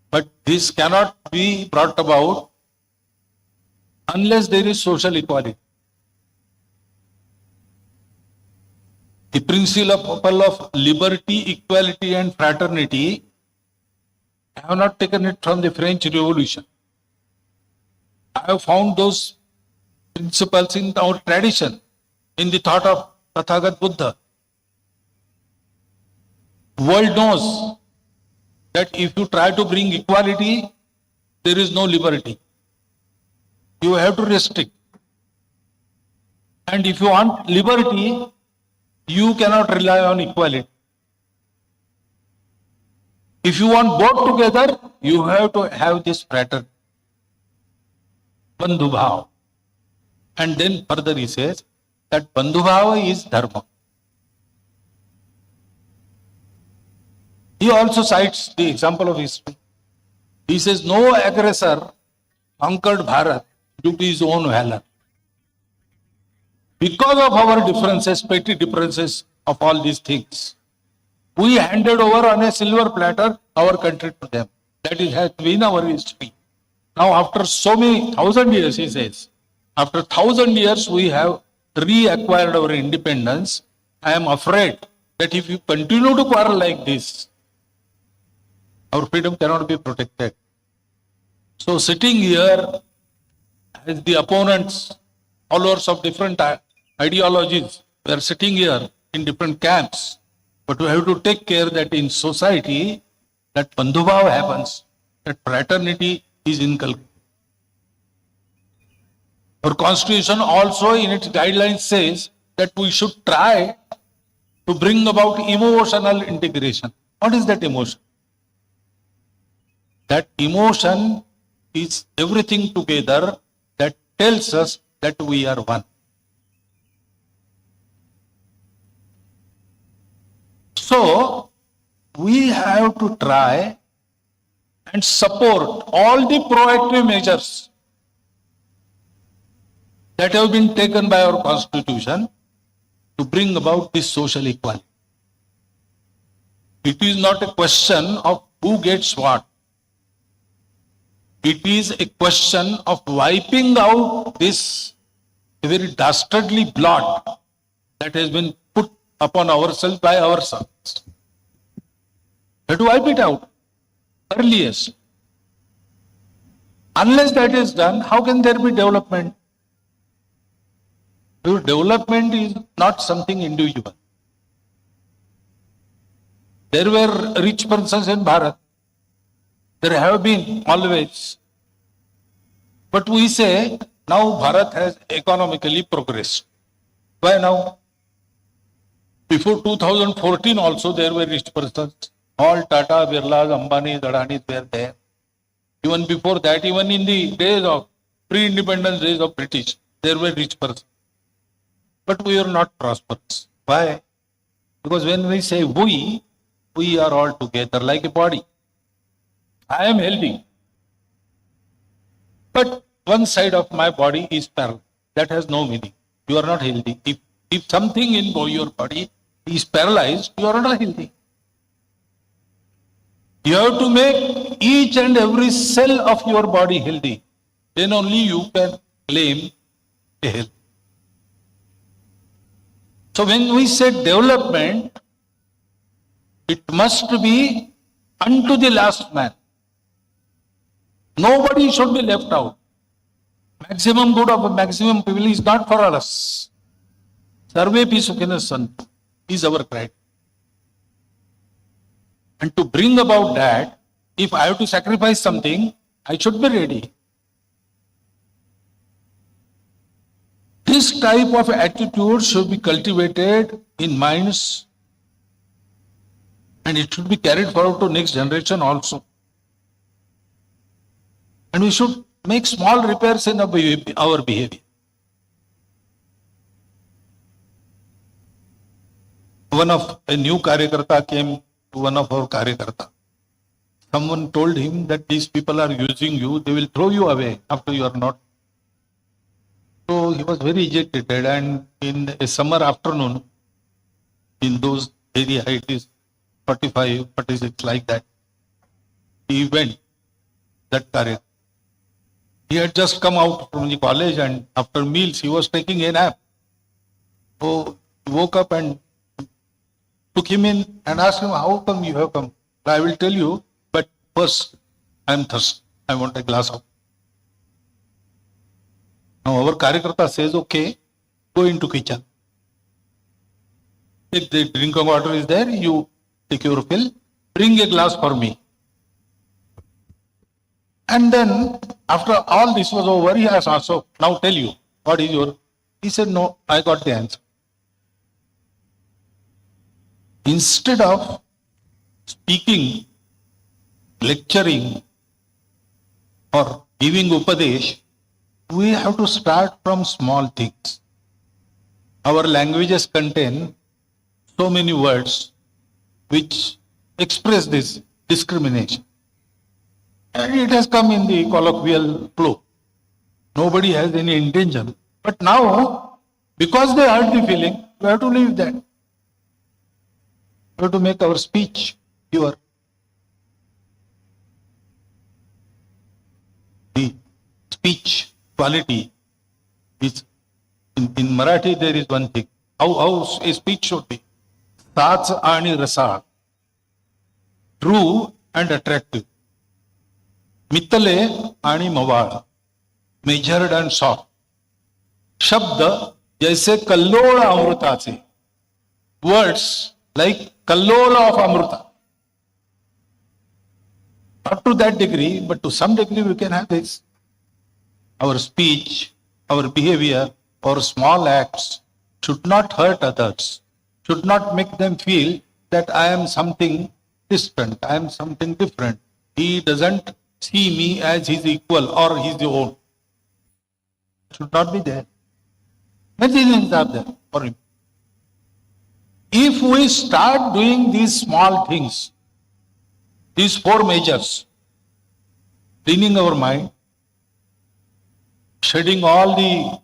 But this cannot be brought about unless there is social equality. The principle of liberty, equality and fraternity, I have not taken it from the French Revolution. I have found those principles in our tradition, in the thought of Tathagat Buddha. The world knows that if you try to bring equality, there is no liberty. You have to restrict. And if you want liberty, you cannot rely on equality. If you want both together, you have to have this fraternity, Bandhu Bhav. And then further he says that Bandhu Bhav is dharma. He also cites the example of history. He says no aggressor conquered Bharat due to his own valor. Because of our differences, petty differences of all these things, we handed over on a silver platter our country to them. That has been our history. Now after so many 1,000 years, he says, after 1,000 years we have reacquired our independence. I am afraid that if you continue to quarrel like this, our freedom cannot be protected. So sitting here as the opponents, followers of different ideologies, we are sitting here in different camps, but we have to take care that in society, that bandhubhav happens, that fraternity is inculcated. Our Constitution also in its guidelines says that we should try to bring about emotional integration. What is that emotion? That emotion is everything together that tells us that we are one. So, we have to try and support all the proactive measures that have been taken by our Constitution to bring about this social equality. It is not a question of who gets what. It is a question of wiping out this very dastardly blot that has been put upon ourselves by ourselves. We have to wipe it out earliest. Unless that is done, how can there be development? Because development is not something individual. There were rich persons in Bharat. There have been always. But we say now Bharat has economically progressed. Why now? Before 2014 also there were rich persons. All Tata, Birlas, Ambani, Dadanis were there. Even before that, even in the days of pre-independence days of British, there were rich persons. But we are not prosperous. Why? Because when we say we are all together like a body. I am healthy. But one side of my body is paralyzed. That has no meaning. You are not healthy. If something in your body is paralyzed, you are not healthy. You have to make each and every cell of your body healthy. Then only you can claim a health. So when we say development, it must be unto the last man. Nobody should be left out. Maximum good of maximum people is not for us. Sarve pi sukhinas santu is our criteria. And to bring about that, if I have to sacrifice something, I should be ready. This type of attitude should be cultivated in minds, and it should be carried forward to next generation also. And we should make small repairs in our behavior. A new Karyakarta came to one of our Karyakarta. Someone told him that these people are using you, they will throw you away after you are not. So he was very agitated, and in a summer afternoon, in those area it is 45, 46 like that, he went that Karyakarta. He had just come out from the college, and after meals he was taking a nap. So he woke up and took him in and asked him, how come you have come? I will tell you, but first I am thirsty. I want a glass of. Now our Karyakarta says, okay, go into kitchen. If the drink of water is there, you take your fill, bring a glass for me. And then, after all this was over, he asked, so now tell you, what is your? He said, no, I got the answer. Instead of speaking, lecturing, or giving upadesh, we have to start from small things. Our languages contain so many words which express this discrimination. And it has come in the colloquial flow. Nobody has any intention. But now, because they hurt the feeling, we have to leave that. We have to make our speech pure. The speech quality is, in Marathi there is one thing. How a speech should be. Sats ani rasa. True and attractive. Mitale ani mawal. Measured and soft. Shabda jaise kallola amruta se. Words like kallola of amruta. Not to that degree, but to some degree we can have this. Our speech, our behavior, our small acts should not hurt others, should not make them feel that I am something distant, I am something different. He doesn't see me as his equal or his own. Should not be there. Many things are there for him. If we start doing these small things, these four measures, cleaning our mind, shedding all the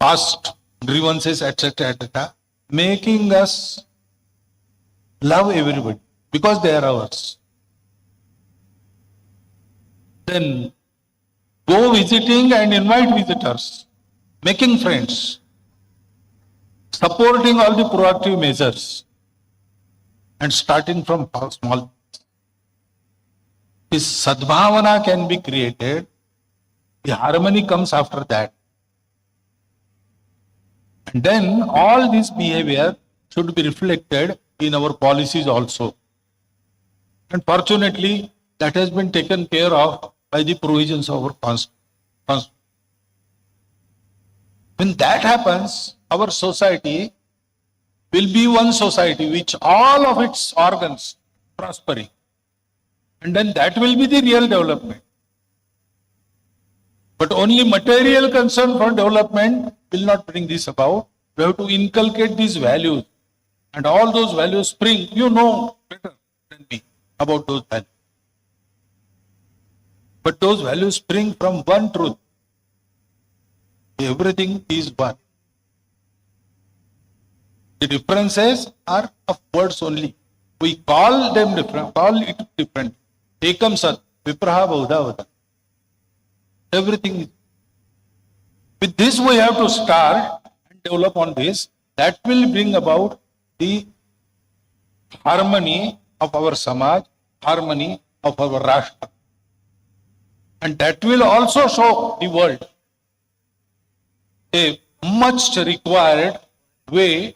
past grievances, etc., etc., making us love everybody because they are ours. then go visiting and invite visitors, making friends, supporting all the proactive measures, and starting from small. This sadbhavana can be created, the harmony comes after that. And then all this behavior should be reflected in our policies also. And fortunately, that has been taken care of by the provisions of our Constitution. When that happens, our society will be one society which all of its organs prospering. And then that will be the real development. But only material concern for development will not bring this about. We have to inculcate these values. And all those values spring, you know better than me about those values. But those values spring from one truth. Everything is one. The differences are of words only. We call them different, call it different. Ekam sat, vipraha bahudha. Everything is. With this we have to start and develop on this. That will bring about the harmony of our samaj, harmony of our rashtra. And that will also show the world a much required way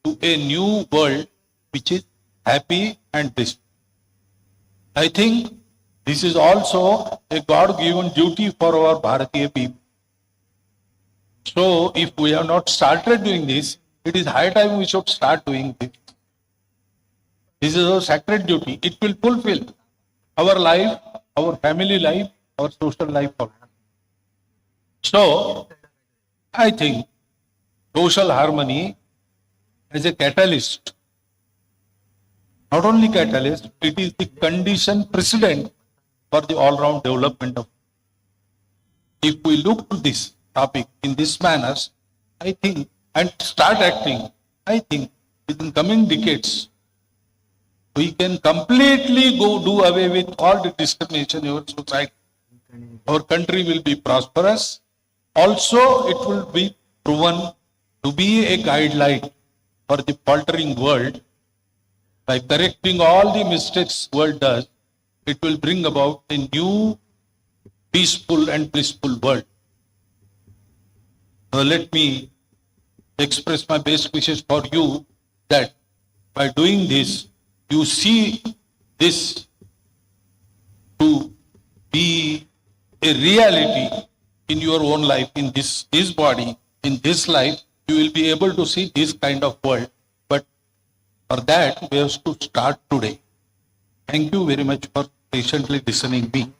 to a new world which is happy and peaceful. I think this is also a God-given duty for our Bharatiya people. So if we have not started doing this, it is high time we should start doing this. This is our sacred duty. It will fulfill our life, our family life, our social life also. So I think social harmony as a catalyst, not only catalyst, it is the condition precedent for the all-round development of. If we look to this topic in this manner, I think, and start acting, I think within coming decades, we can completely do away with all the discrimination in our society. Our country will be prosperous. Also, it will be proven to be a guideline for the faltering world. By correcting all the mistakes world does, it will bring about a new, peaceful and blissful world. So let me express my best wishes for you that by doing this, you see this to be a reality in your own life, in this body, in this life, you will be able to see this kind of world. But for that, we have to start today. Thank you very much for patiently listening me.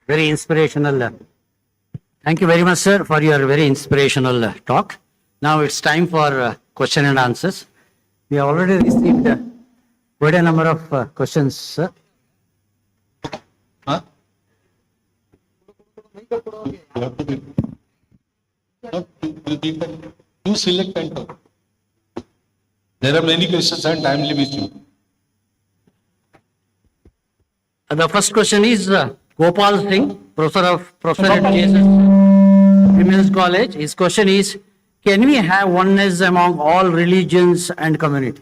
Very inspirational. Thank you very much, sir, for your very inspirational talk. Now it's time for question and answers. We have already received quite a number of questions, sir. Huh? You have to be. You select and talk. There are many questions and time limit you. The first question is Gopal Singh, professor at Jesus Women's College. His question is, can we have oneness among all religions and community?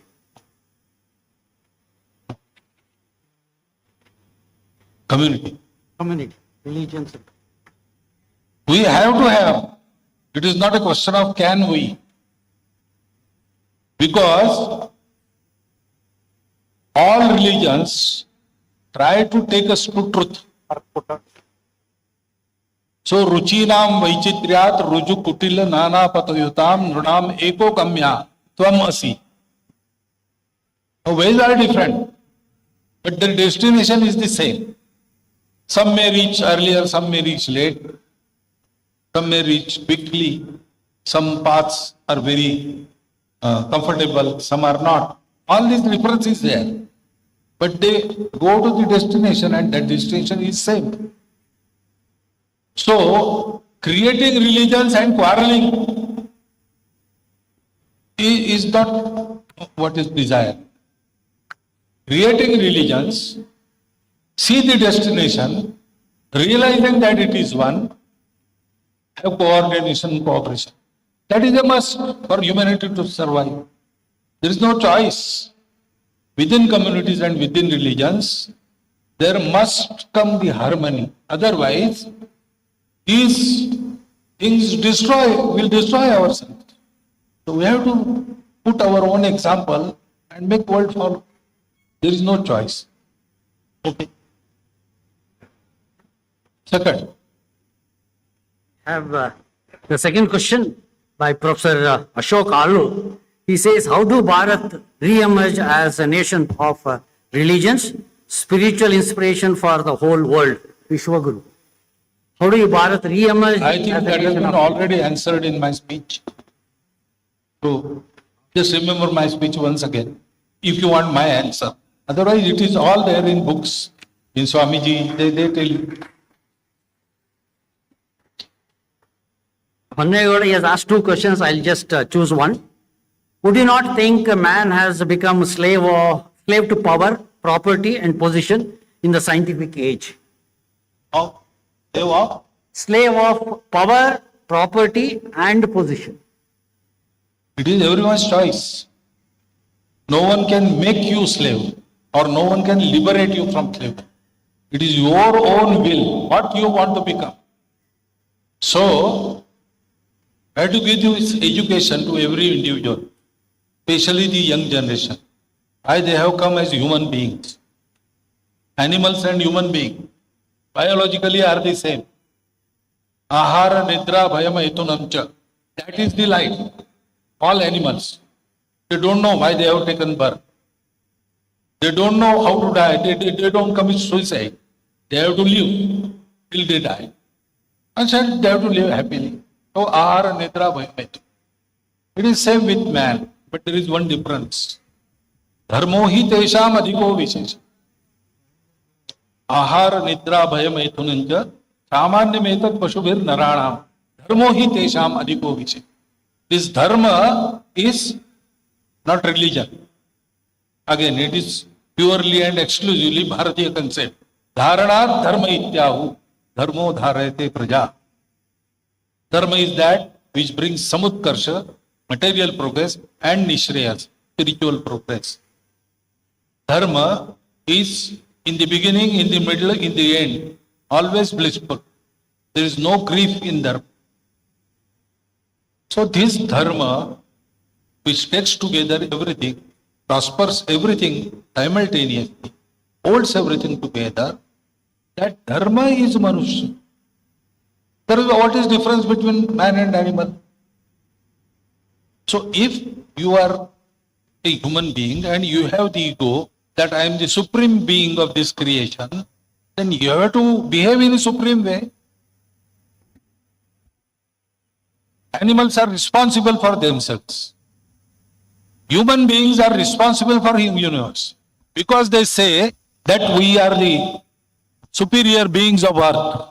Community. Community, religions. We have to have. It is not a question of can we. Because all religions try to take us to truth. So, ruchinam vaichitriat ruju kutil nana patayutam nunam eko kamya tvam asi. The ways are different, but the destination is the same. Some may reach earlier, some may reach late, some may reach quickly, some paths are very comfortable, some are not. All these differences there. But they go to the destination and that destination is same. So, creating religions and quarreling is not what is desired. creating religions, see the destination, realizing that it is one, have coordination, cooperation. That is a must for humanity to survive. There is no choice. Within communities and within religions, there must come the harmony. Otherwise, these things will destroy ourselves. So we have to put our own example and make world follow. There is no choice. Okay. Second. Have the second question by Professor Ashok Alu. He says, how do Bharat re-emerge as a nation of religions, spiritual inspiration for the whole world? Vishwaguru. How do you Bharat re-emerge? I think as a that has nation been of- already answered in my speech. So just remember my speech once again, if you want my answer. Otherwise, it is all there in books, in Swamiji, they tell you. Honnegowda, he has asked two questions. I'll just choose one. Would you not think a man has become slave to power, property, and position in the scientific age? How? They walk. Slave of power, property, and position. It is everyone's choice. No one can make you slave or no one can liberate you from slavery. It is your own will, what you want to become. So, I have to give this education to every individual, especially the young generation. Why they have come as human beings. Animals and human beings biologically are the same. Ahara, nidra, bhayam, etunamcha. That is the life. All animals. They don't know why they have taken birth. They don't know how to die. They don't commit suicide. They have to live till they die. And said they have to live happily. So, ahara, nidra, bhayam, etunamcha. It is same with man, but there is one difference. Dharmo hi tesham adhiko vishesha. Ahara, nidra, bhayam, etunamcha. Samanya metat pashubhir naranam. Dharmo hi tesham adhiko vishesha. This dharma is not religion. Again, it is purely and exclusively Bharatiya concept. Dharanat dharma ityahu. Dharmo dharayate praja. Dharma is that which brings samutkarsha, material progress, and nishreyas, spiritual progress. Dharma is in the beginning, in the middle, in the end, always blissful. There is no grief in dharma. So this dharma, which takes together everything, prospers everything simultaneously, holds everything together, that dharma is manushya. What is the difference between man and animal? So if you are a human being and you have the ego that I am the supreme being of this creation, then you have to behave in a supreme way. Animals are responsible for themselves. Human beings are responsible for the universe because they say that we are the superior beings of earth.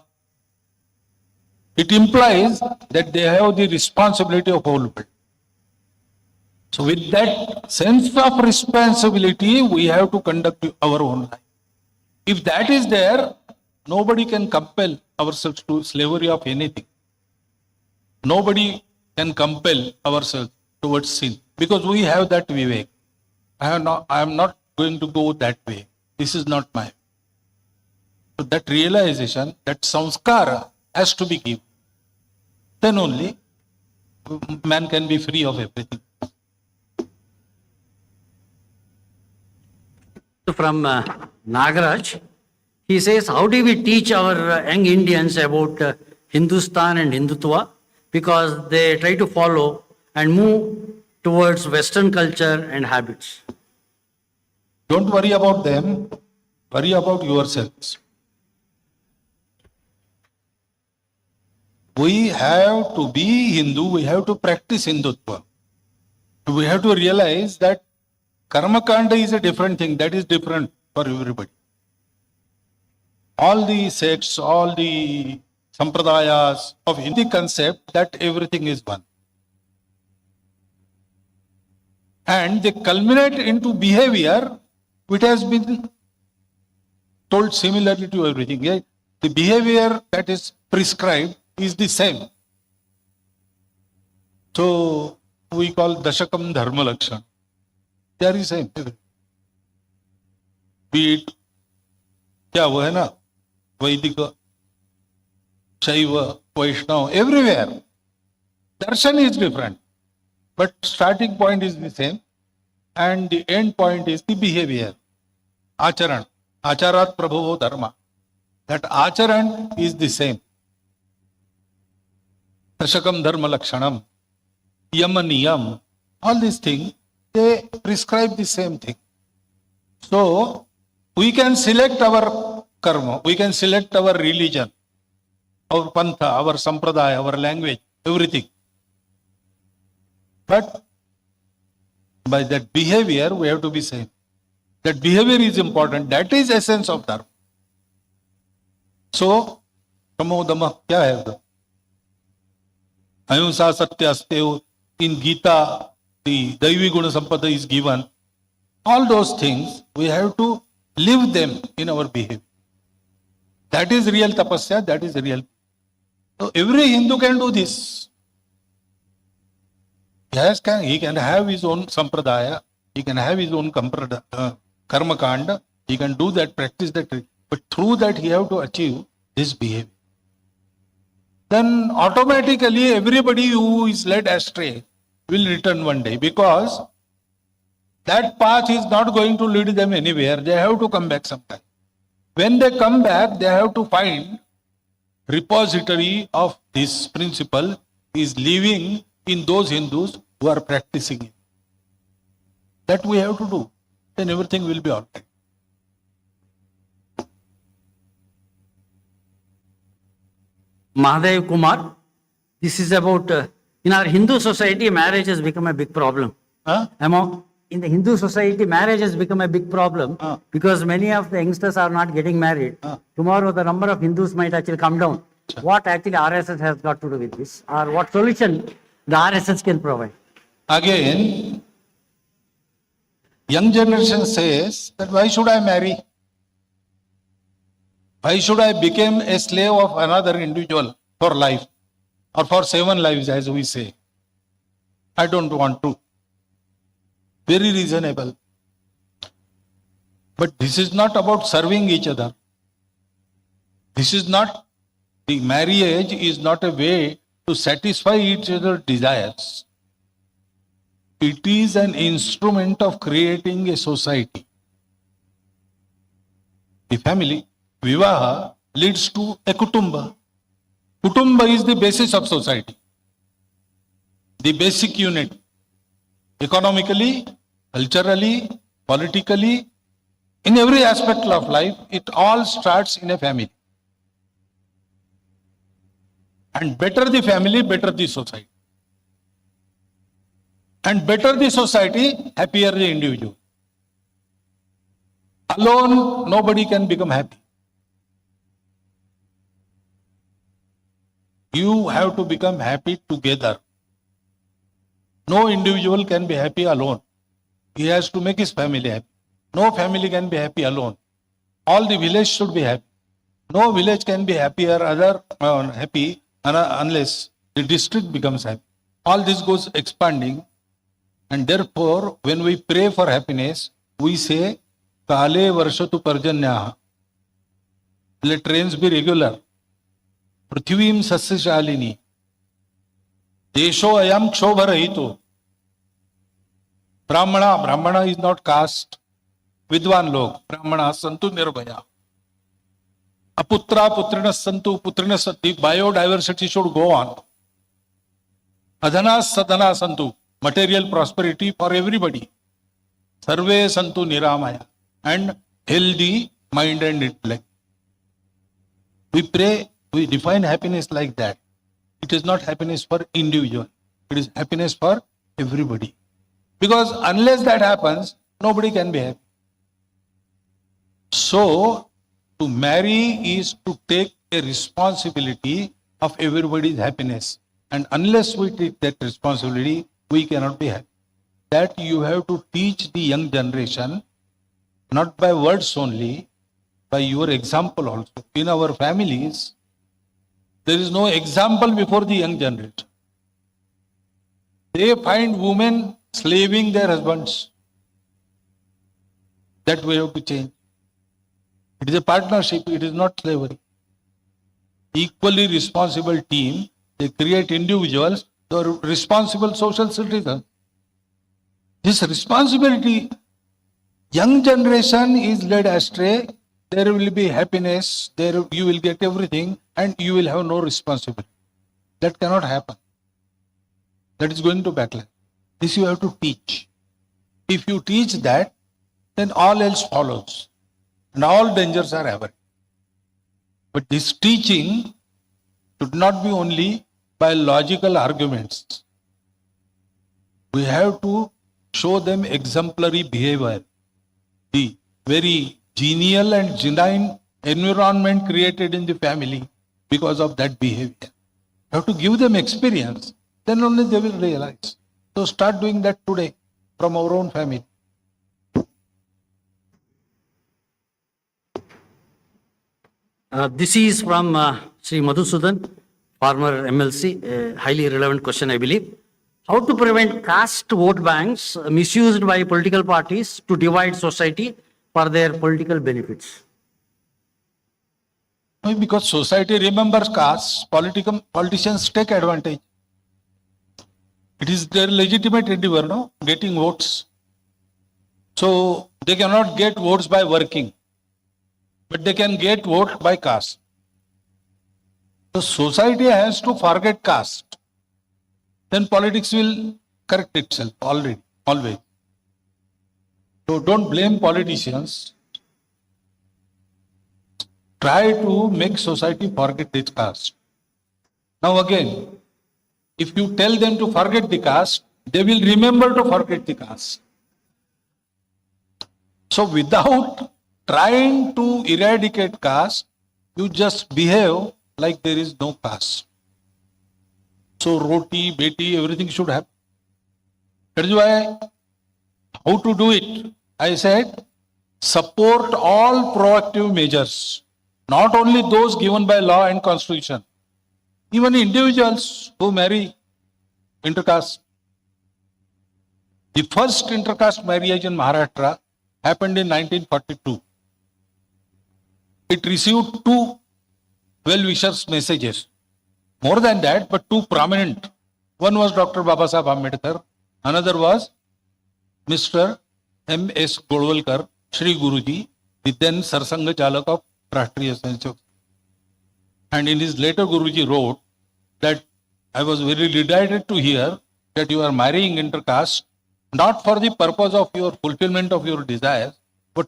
It implies that they have the responsibility of whole world. So with that sense of responsibility, we have to conduct our own life. If that is there, nobody can compel ourselves to slavery of anything. Nobody can compel ourselves towards sin because we have that vivek. I am not going to go that way. This is not my. So that realization, that samskara has to be given. Then only man can be free of everything. From Nagaraj, he says, how do we teach our young Indians about Hindustan and Hindutva? Because they try to follow and move towards Western culture and habits. Don't worry about them, worry about yourselves. We have to be Hindu, we have to practice Hindutva. We have to realize that Karma Kanda is a different thing, that is different for everybody. All the sects, all the sampradayas of Hindi concept that everything is one. And they culminate into behavior it has been told similarly to everything. Yeah? The behavior that is prescribed is the same. So we call Dashakam Dharma Lakshan. They are the same. Be it क्या वो है ना वैदिक शैव वैष्णव everywhere darshan is different but starting point is the same and the end point is the behavior acharan acharat prabhavo dharma that acharan is the same dashakam dharma lakshanam yama niyam all these things they prescribe the same thing. So we can select our karma, we can select our religion, our pantha, our sampradaya, our language, everything. But by that behavior, we have to be same. That behavior is important. That is essence of dharma. So, tamo dama kya hai? Ahimsa satya astev. In Gita, the Daivi Guna Sampada is given. All those things, we have to live them in our behavior. That is real tapasya, that is real. So every Hindu can do this. Yes, he can have his own sampradaya, he can have his own karma kanda, he can do that, practice that, but through that he have to achieve this behavior. Then automatically everybody who is led astray will return one day because that path is not going to lead them anywhere. They have to come back sometime. When they come back, they have to find repository of this principle is living in those Hindus who are practicing it. That we have to do. Then everything will be all right. Mahadev Kumar, this is about, in our Hindu society, marriage has become a big problem. Huh? In the Hindu society, marriage has become a big problem because many of the youngsters are not getting married. Tomorrow, the number of Hindus might actually come down. What actually RSS has got to do with this? Or what solution the RSS can provide? Again, young generation says that why should I marry? Why should I become a slave of another individual for life or for 7 lives as we say? I don't want to. Very reasonable. But this is not about serving each other. This is not, the marriage is not a way to satisfy each other's desires. It is an instrument of creating a society. The family, vivaha, leads to a kutumba. Kutumba is the basis of society. The basic unit. Economically, culturally, politically, in every aspect of life, it all starts in a family. And better the family, better the society. And better the society, happier the individual. Alone, nobody can become happy. You have to become happy together. No individual can be happy alone. He has to make his family happy. No family can be happy alone. All the village should be happy. No village can be happier happy unless the district becomes happy. All this goes expanding, and therefore, when we pray for happiness, we say, Kale varshatu parjanyaha. Let rains be regular. Prithivim sasyashalini. Desho ayam kshobarahito. Brahmana is not caste. Vidwan log. Brahmana santu nirbhaya. Aputra putrina santu putrina sati. Biodiversity should go on. Adhana sadhana santu. Material prosperity for everybody. Sarve santu niramaya. And healthy mind and intellect. We pray, we define happiness like that. It is not happiness for individual. It is happiness for everybody. Because unless that happens, nobody can be happy. So, to marry is to take a responsibility of everybody's happiness. And unless we take that responsibility, we cannot be happy. That you have to teach the young generation not by words only, by your example also. In our families, there is no example before the young generation. They find women slaving their husbands. That we have to change. It is a partnership, it is not slavery. Equally responsible team, they create individuals, they are responsible social citizens. This responsibility, young generation is led astray, there will be happiness, there you will get everything, and you will have no responsibility. That cannot happen. That is going to backline. This you have to teach. If you teach that, then all else follows. And all dangers are averted. But this teaching should not be only by logical arguments. We have to show them exemplary behavior. The very genial and genuine environment created in the family because of that behavior. You have to give them experience, then only they will realize. So start doing that today from our own family. This is from Sri Madhusudan, former MLC, a highly relevant question, I believe. How to prevent caste vote banks misused by political parties to divide society for their political benefits? Because society remembers caste, politicians take advantage. It is their legitimate endeavor, no? Getting votes. So they cannot get votes by working, but they can get votes by caste. So society has to forget caste. Then politics will correct itself always. So don't blame politicians. Try to make society forget its caste. Now again, if you tell them to forget the caste, they will remember to forget the caste. So without trying to eradicate caste, you just behave like there is no caste. So roti, beti, everything should happen. That is why, how to do it? I said, support all proactive measures, not only those given by law and constitution. Even individuals who marry intercaste. The first intercaste marriage in Maharashtra happened in 1942. It received two well-wishers' messages. More than that, but two prominent. One was Dr. Babasaheb Ambedkar, another was Mr. M.S. Golwalkar, Shri Guruji, the then Sarsanga Chalak of Rashtriya Swayansemak. And in his letter, Guruji wrote that I was very delighted to hear that you are marrying intercaste, not for the purpose of your fulfillment of your desires, but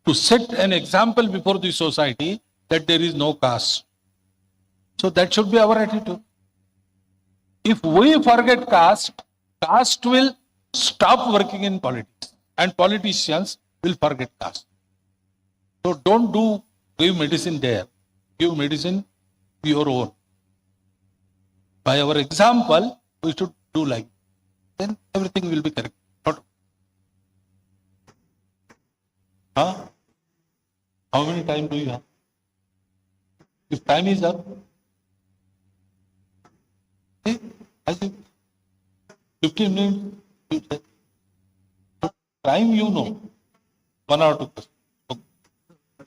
to set an example before the society that there is no caste. So that should be our attitude. If we forget caste, caste will stop working in politics and politicians will forget caste. So don't give medicine there. Give medicine your own. By our example, we should do like. Then everything will be correct. Huh? How many time do you have? If time is up, I think 15 minutes. Time you know. 1 or 2 questions. Okay.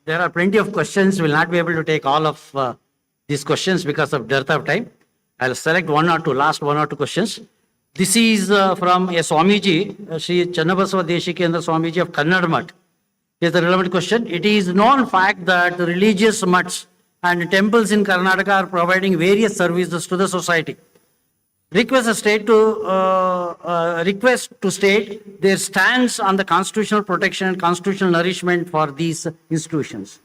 There are plenty of questions. We'll not be able to take all of these questions because of dearth of time. I'll select last 1 or 2 questions. This is from a Swamiji, Sri Channabasava Deshikendra Swamiji of Kannada Mutt. Here's the relevant question. It is known fact that the religious mutts and temples in Karnataka are providing various services to the society. Request to state their stance on the constitutional protection and constitutional nourishment for these institutions.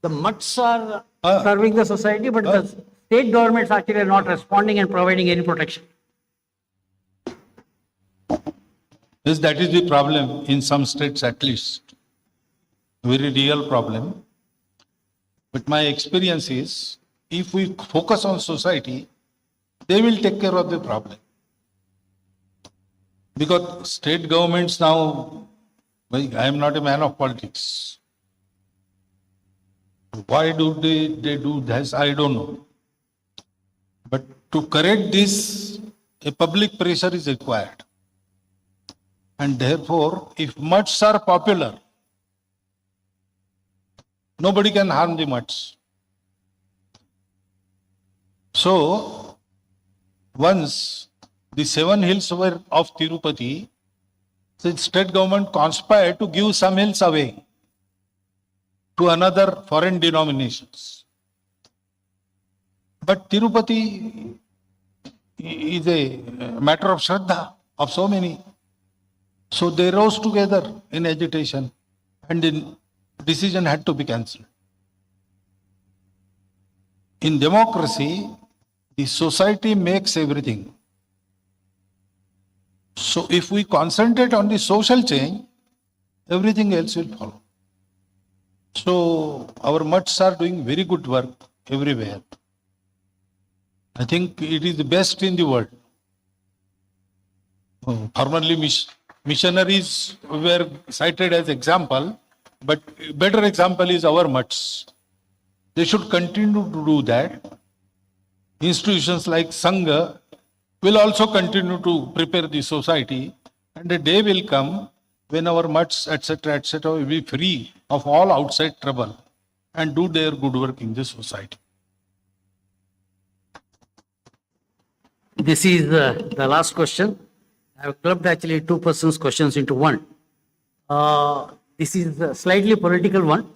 The mutts are serving the society, but the state governments actually are not responding and providing any protection. Yes, that is the problem in some states at least. Very real problem. But my experience is, if we focus on society, they will take care of the problem. Because state governments now, I am not a man of politics. Why do they do this? I don't know. But to correct this, a public pressure is required. And therefore, if mutts are popular, nobody can harm the mutts. So, once the 7 hills were of Tirupati, the state government conspired to give some hills away to another foreign denominations. But Tirupati is a matter of Shraddha of so many. So they rose together in agitation and the decision had to be cancelled. In democracy, the society makes everything. So if we concentrate on the social change, everything else will follow. So our mutts are doing very good work everywhere. I think it is the best in the world. Formerly missionaries were cited as example, but better example is our mutts. They should continue to do that. Institutions like Sangha will also continue to prepare the society, and a day will come when our mutts, etc., will be free of all outside trouble and do their good work in the society. This is the last question. I have clubbed actually two persons' questions into one. This is a slightly political one.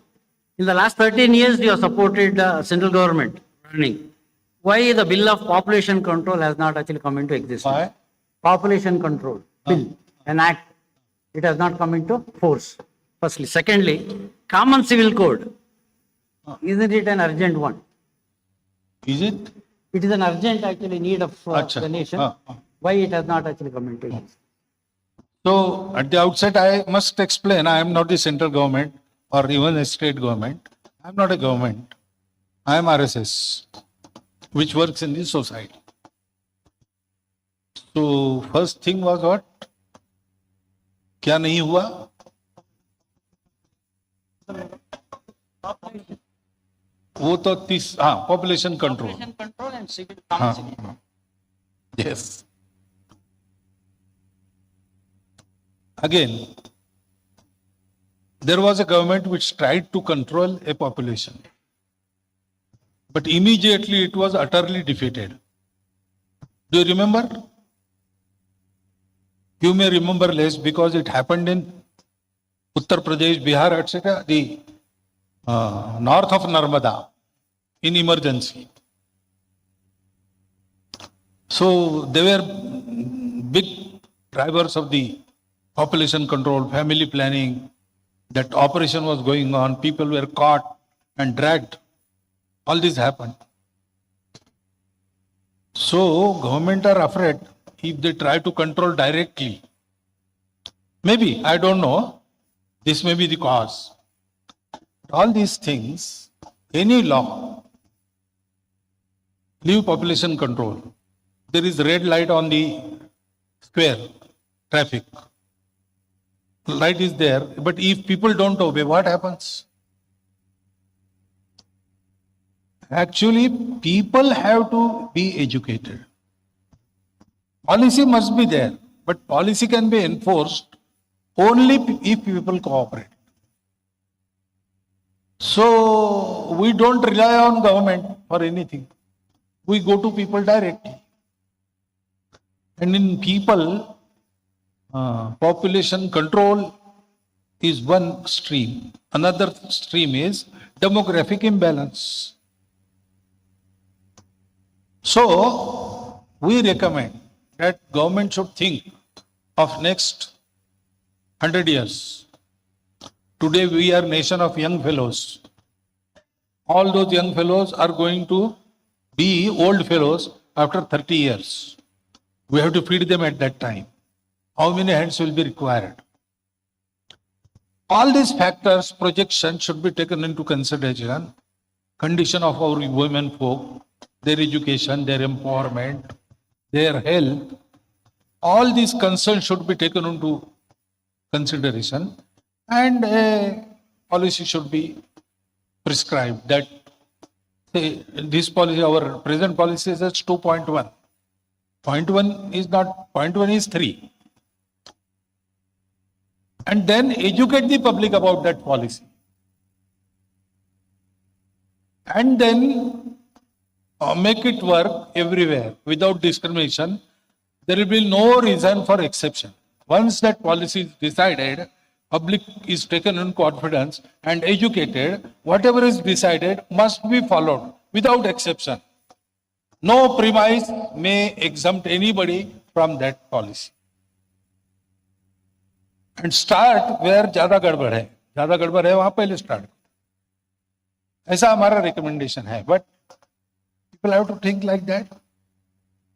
In the last 13 years, you have supported central government running. Why the bill of population control has not actually come into existence? Why? Population control bill, an act, it has not come into force. Firstly. Secondly, common civil code. Isn't it an urgent one? Is it? It is an urgent actually need of Acha. the nation. Ah. Why it has not actually come into existence? So at the outset, I must explain, I am not the central government or even a state government. I am not a government. I am RSS, which works in the society. So first thing was what? क्या नहीं हुआ? वो तो population control. Population control and civil हाँ. Yes. Again, there was a government which tried to control a population, but immediately it was utterly defeated. Do you remember? You may remember less because it happened in Uttar Pradesh, Bihar, etc., the north of Narmada, in emergency. So they were big drivers of the population control, family planning. That operation was going on, people were caught and dragged. All this happened. So government are afraid if they try to control directly. Maybe, I don't know, this may be the cause. All these things, any law, leave population control. There is red light on the square, traffic. Light is there, but if people don't obey, what happens? Actually, people have to be educated. Policy must be there, but policy can be enforced only if people cooperate. So, we don't rely on government for anything. We go to people directly. And in people, population control is one stream. Another stream is demographic imbalance. So, we recommend that government should think of next 100 years. Today we are nation of young fellows. All those young fellows are going to be old fellows after 30 years. We have to feed them at that time. How many hands will be required? All these factors, projection should be taken into consideration. Condition of our women folk, their education, their empowerment, their health, all these concerns should be taken into consideration and a policy should be prescribed that say, this policy, our present policy is 2.1. Point 1 is not, point 1 is 3. And then educate the public about that policy. And then make it work everywhere without discrimination. There will be no reason for exception. Once that policy is decided, public is taken in confidence and educated, whatever is decided must be followed without exception. No premise may exempt anybody from that policy. And start where ज़्यादा गड़बड़ है वहाँ पहले start. ऐसा हमारा recommendation है. But people have to think like that.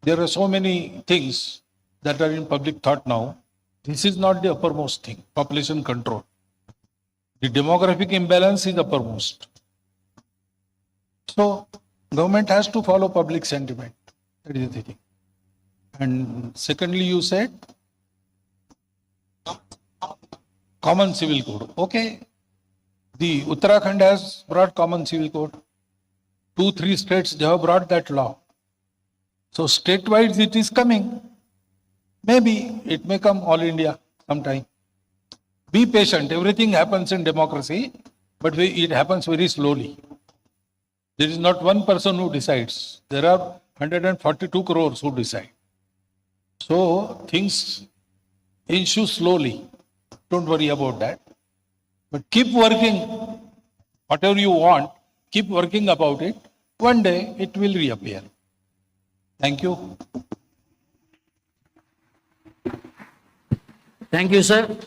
There are so many things that are in public thought now. This is not the uppermost thing, population control. The demographic imbalance is uppermost. So, government has to follow public sentiment. That is the thing. And secondly, you said, common civil code. Okay. The Uttarakhand has brought common civil code. 2-3 states, they have brought that law. So state-wise it is coming. Maybe it may come all India sometime. Be patient. Everything happens in democracy, but it happens very slowly. There is not one person who decides. There are 142 crores who decide. So things issue slowly. Don't worry about that. But keep working. Whatever you want, keep working about it. One day it will reappear. Thank you. Thank you, sir.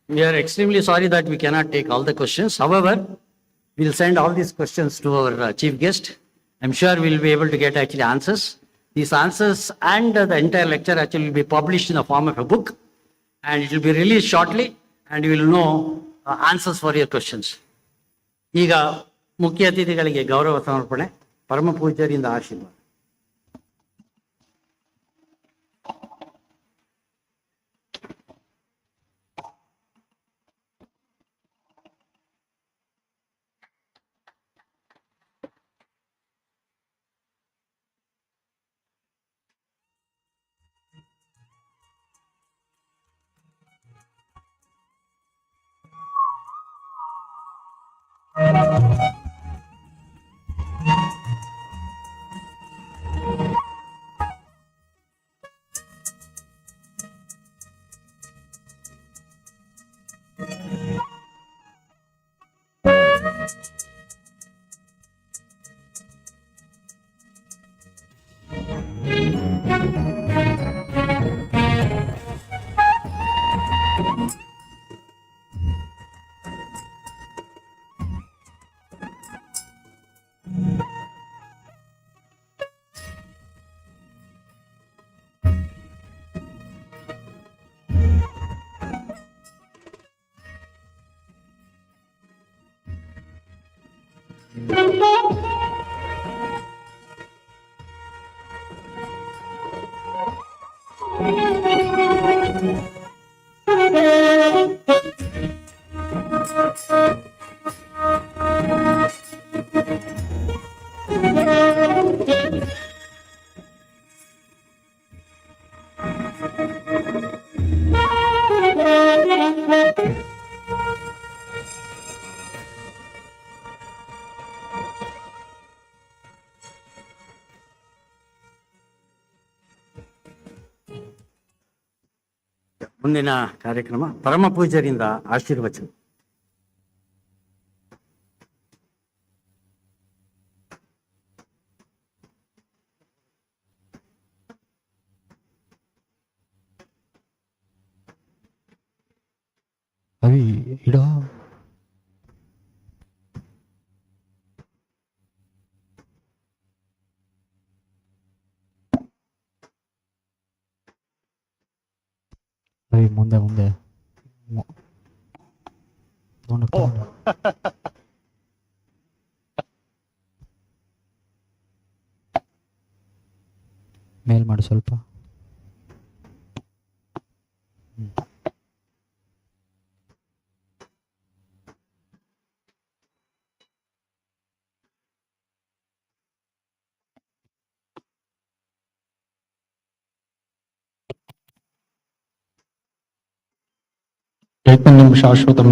We are extremely sorry that we cannot take all the questions. However, we'll send all these questions to our chief guest. I'm sure we'll be able to get actually answers. These answers and the entire lecture actually will be published in the form of a book, and it will be released shortly, and you will know answers for your questions. ಈಗ ಮುಖ್ಯ ಅತಿಥಿಗಳಿಗೆ ಗೌರವ ಸಮರ್ಪಣೆ, ಪರಮ ಪೂಜ್ಯರಿಂದ ಆಶೀರ್ವಾದ. ಮುಂದಿನ ಕಾರ್ಯಕ್ರಮ ಪರಮ ಪೂಜ್ಯರಿಂದ ಆಶೀರ್ವಚನ. ಅವಿ ಇಡೋ ಅವಿ ಮುಂದೆ ಮುಂದೆ ಮೇಲ್ ಮಾಡು ಸ್ವಲ್ಪ. చైతన్యం శాశ్వతం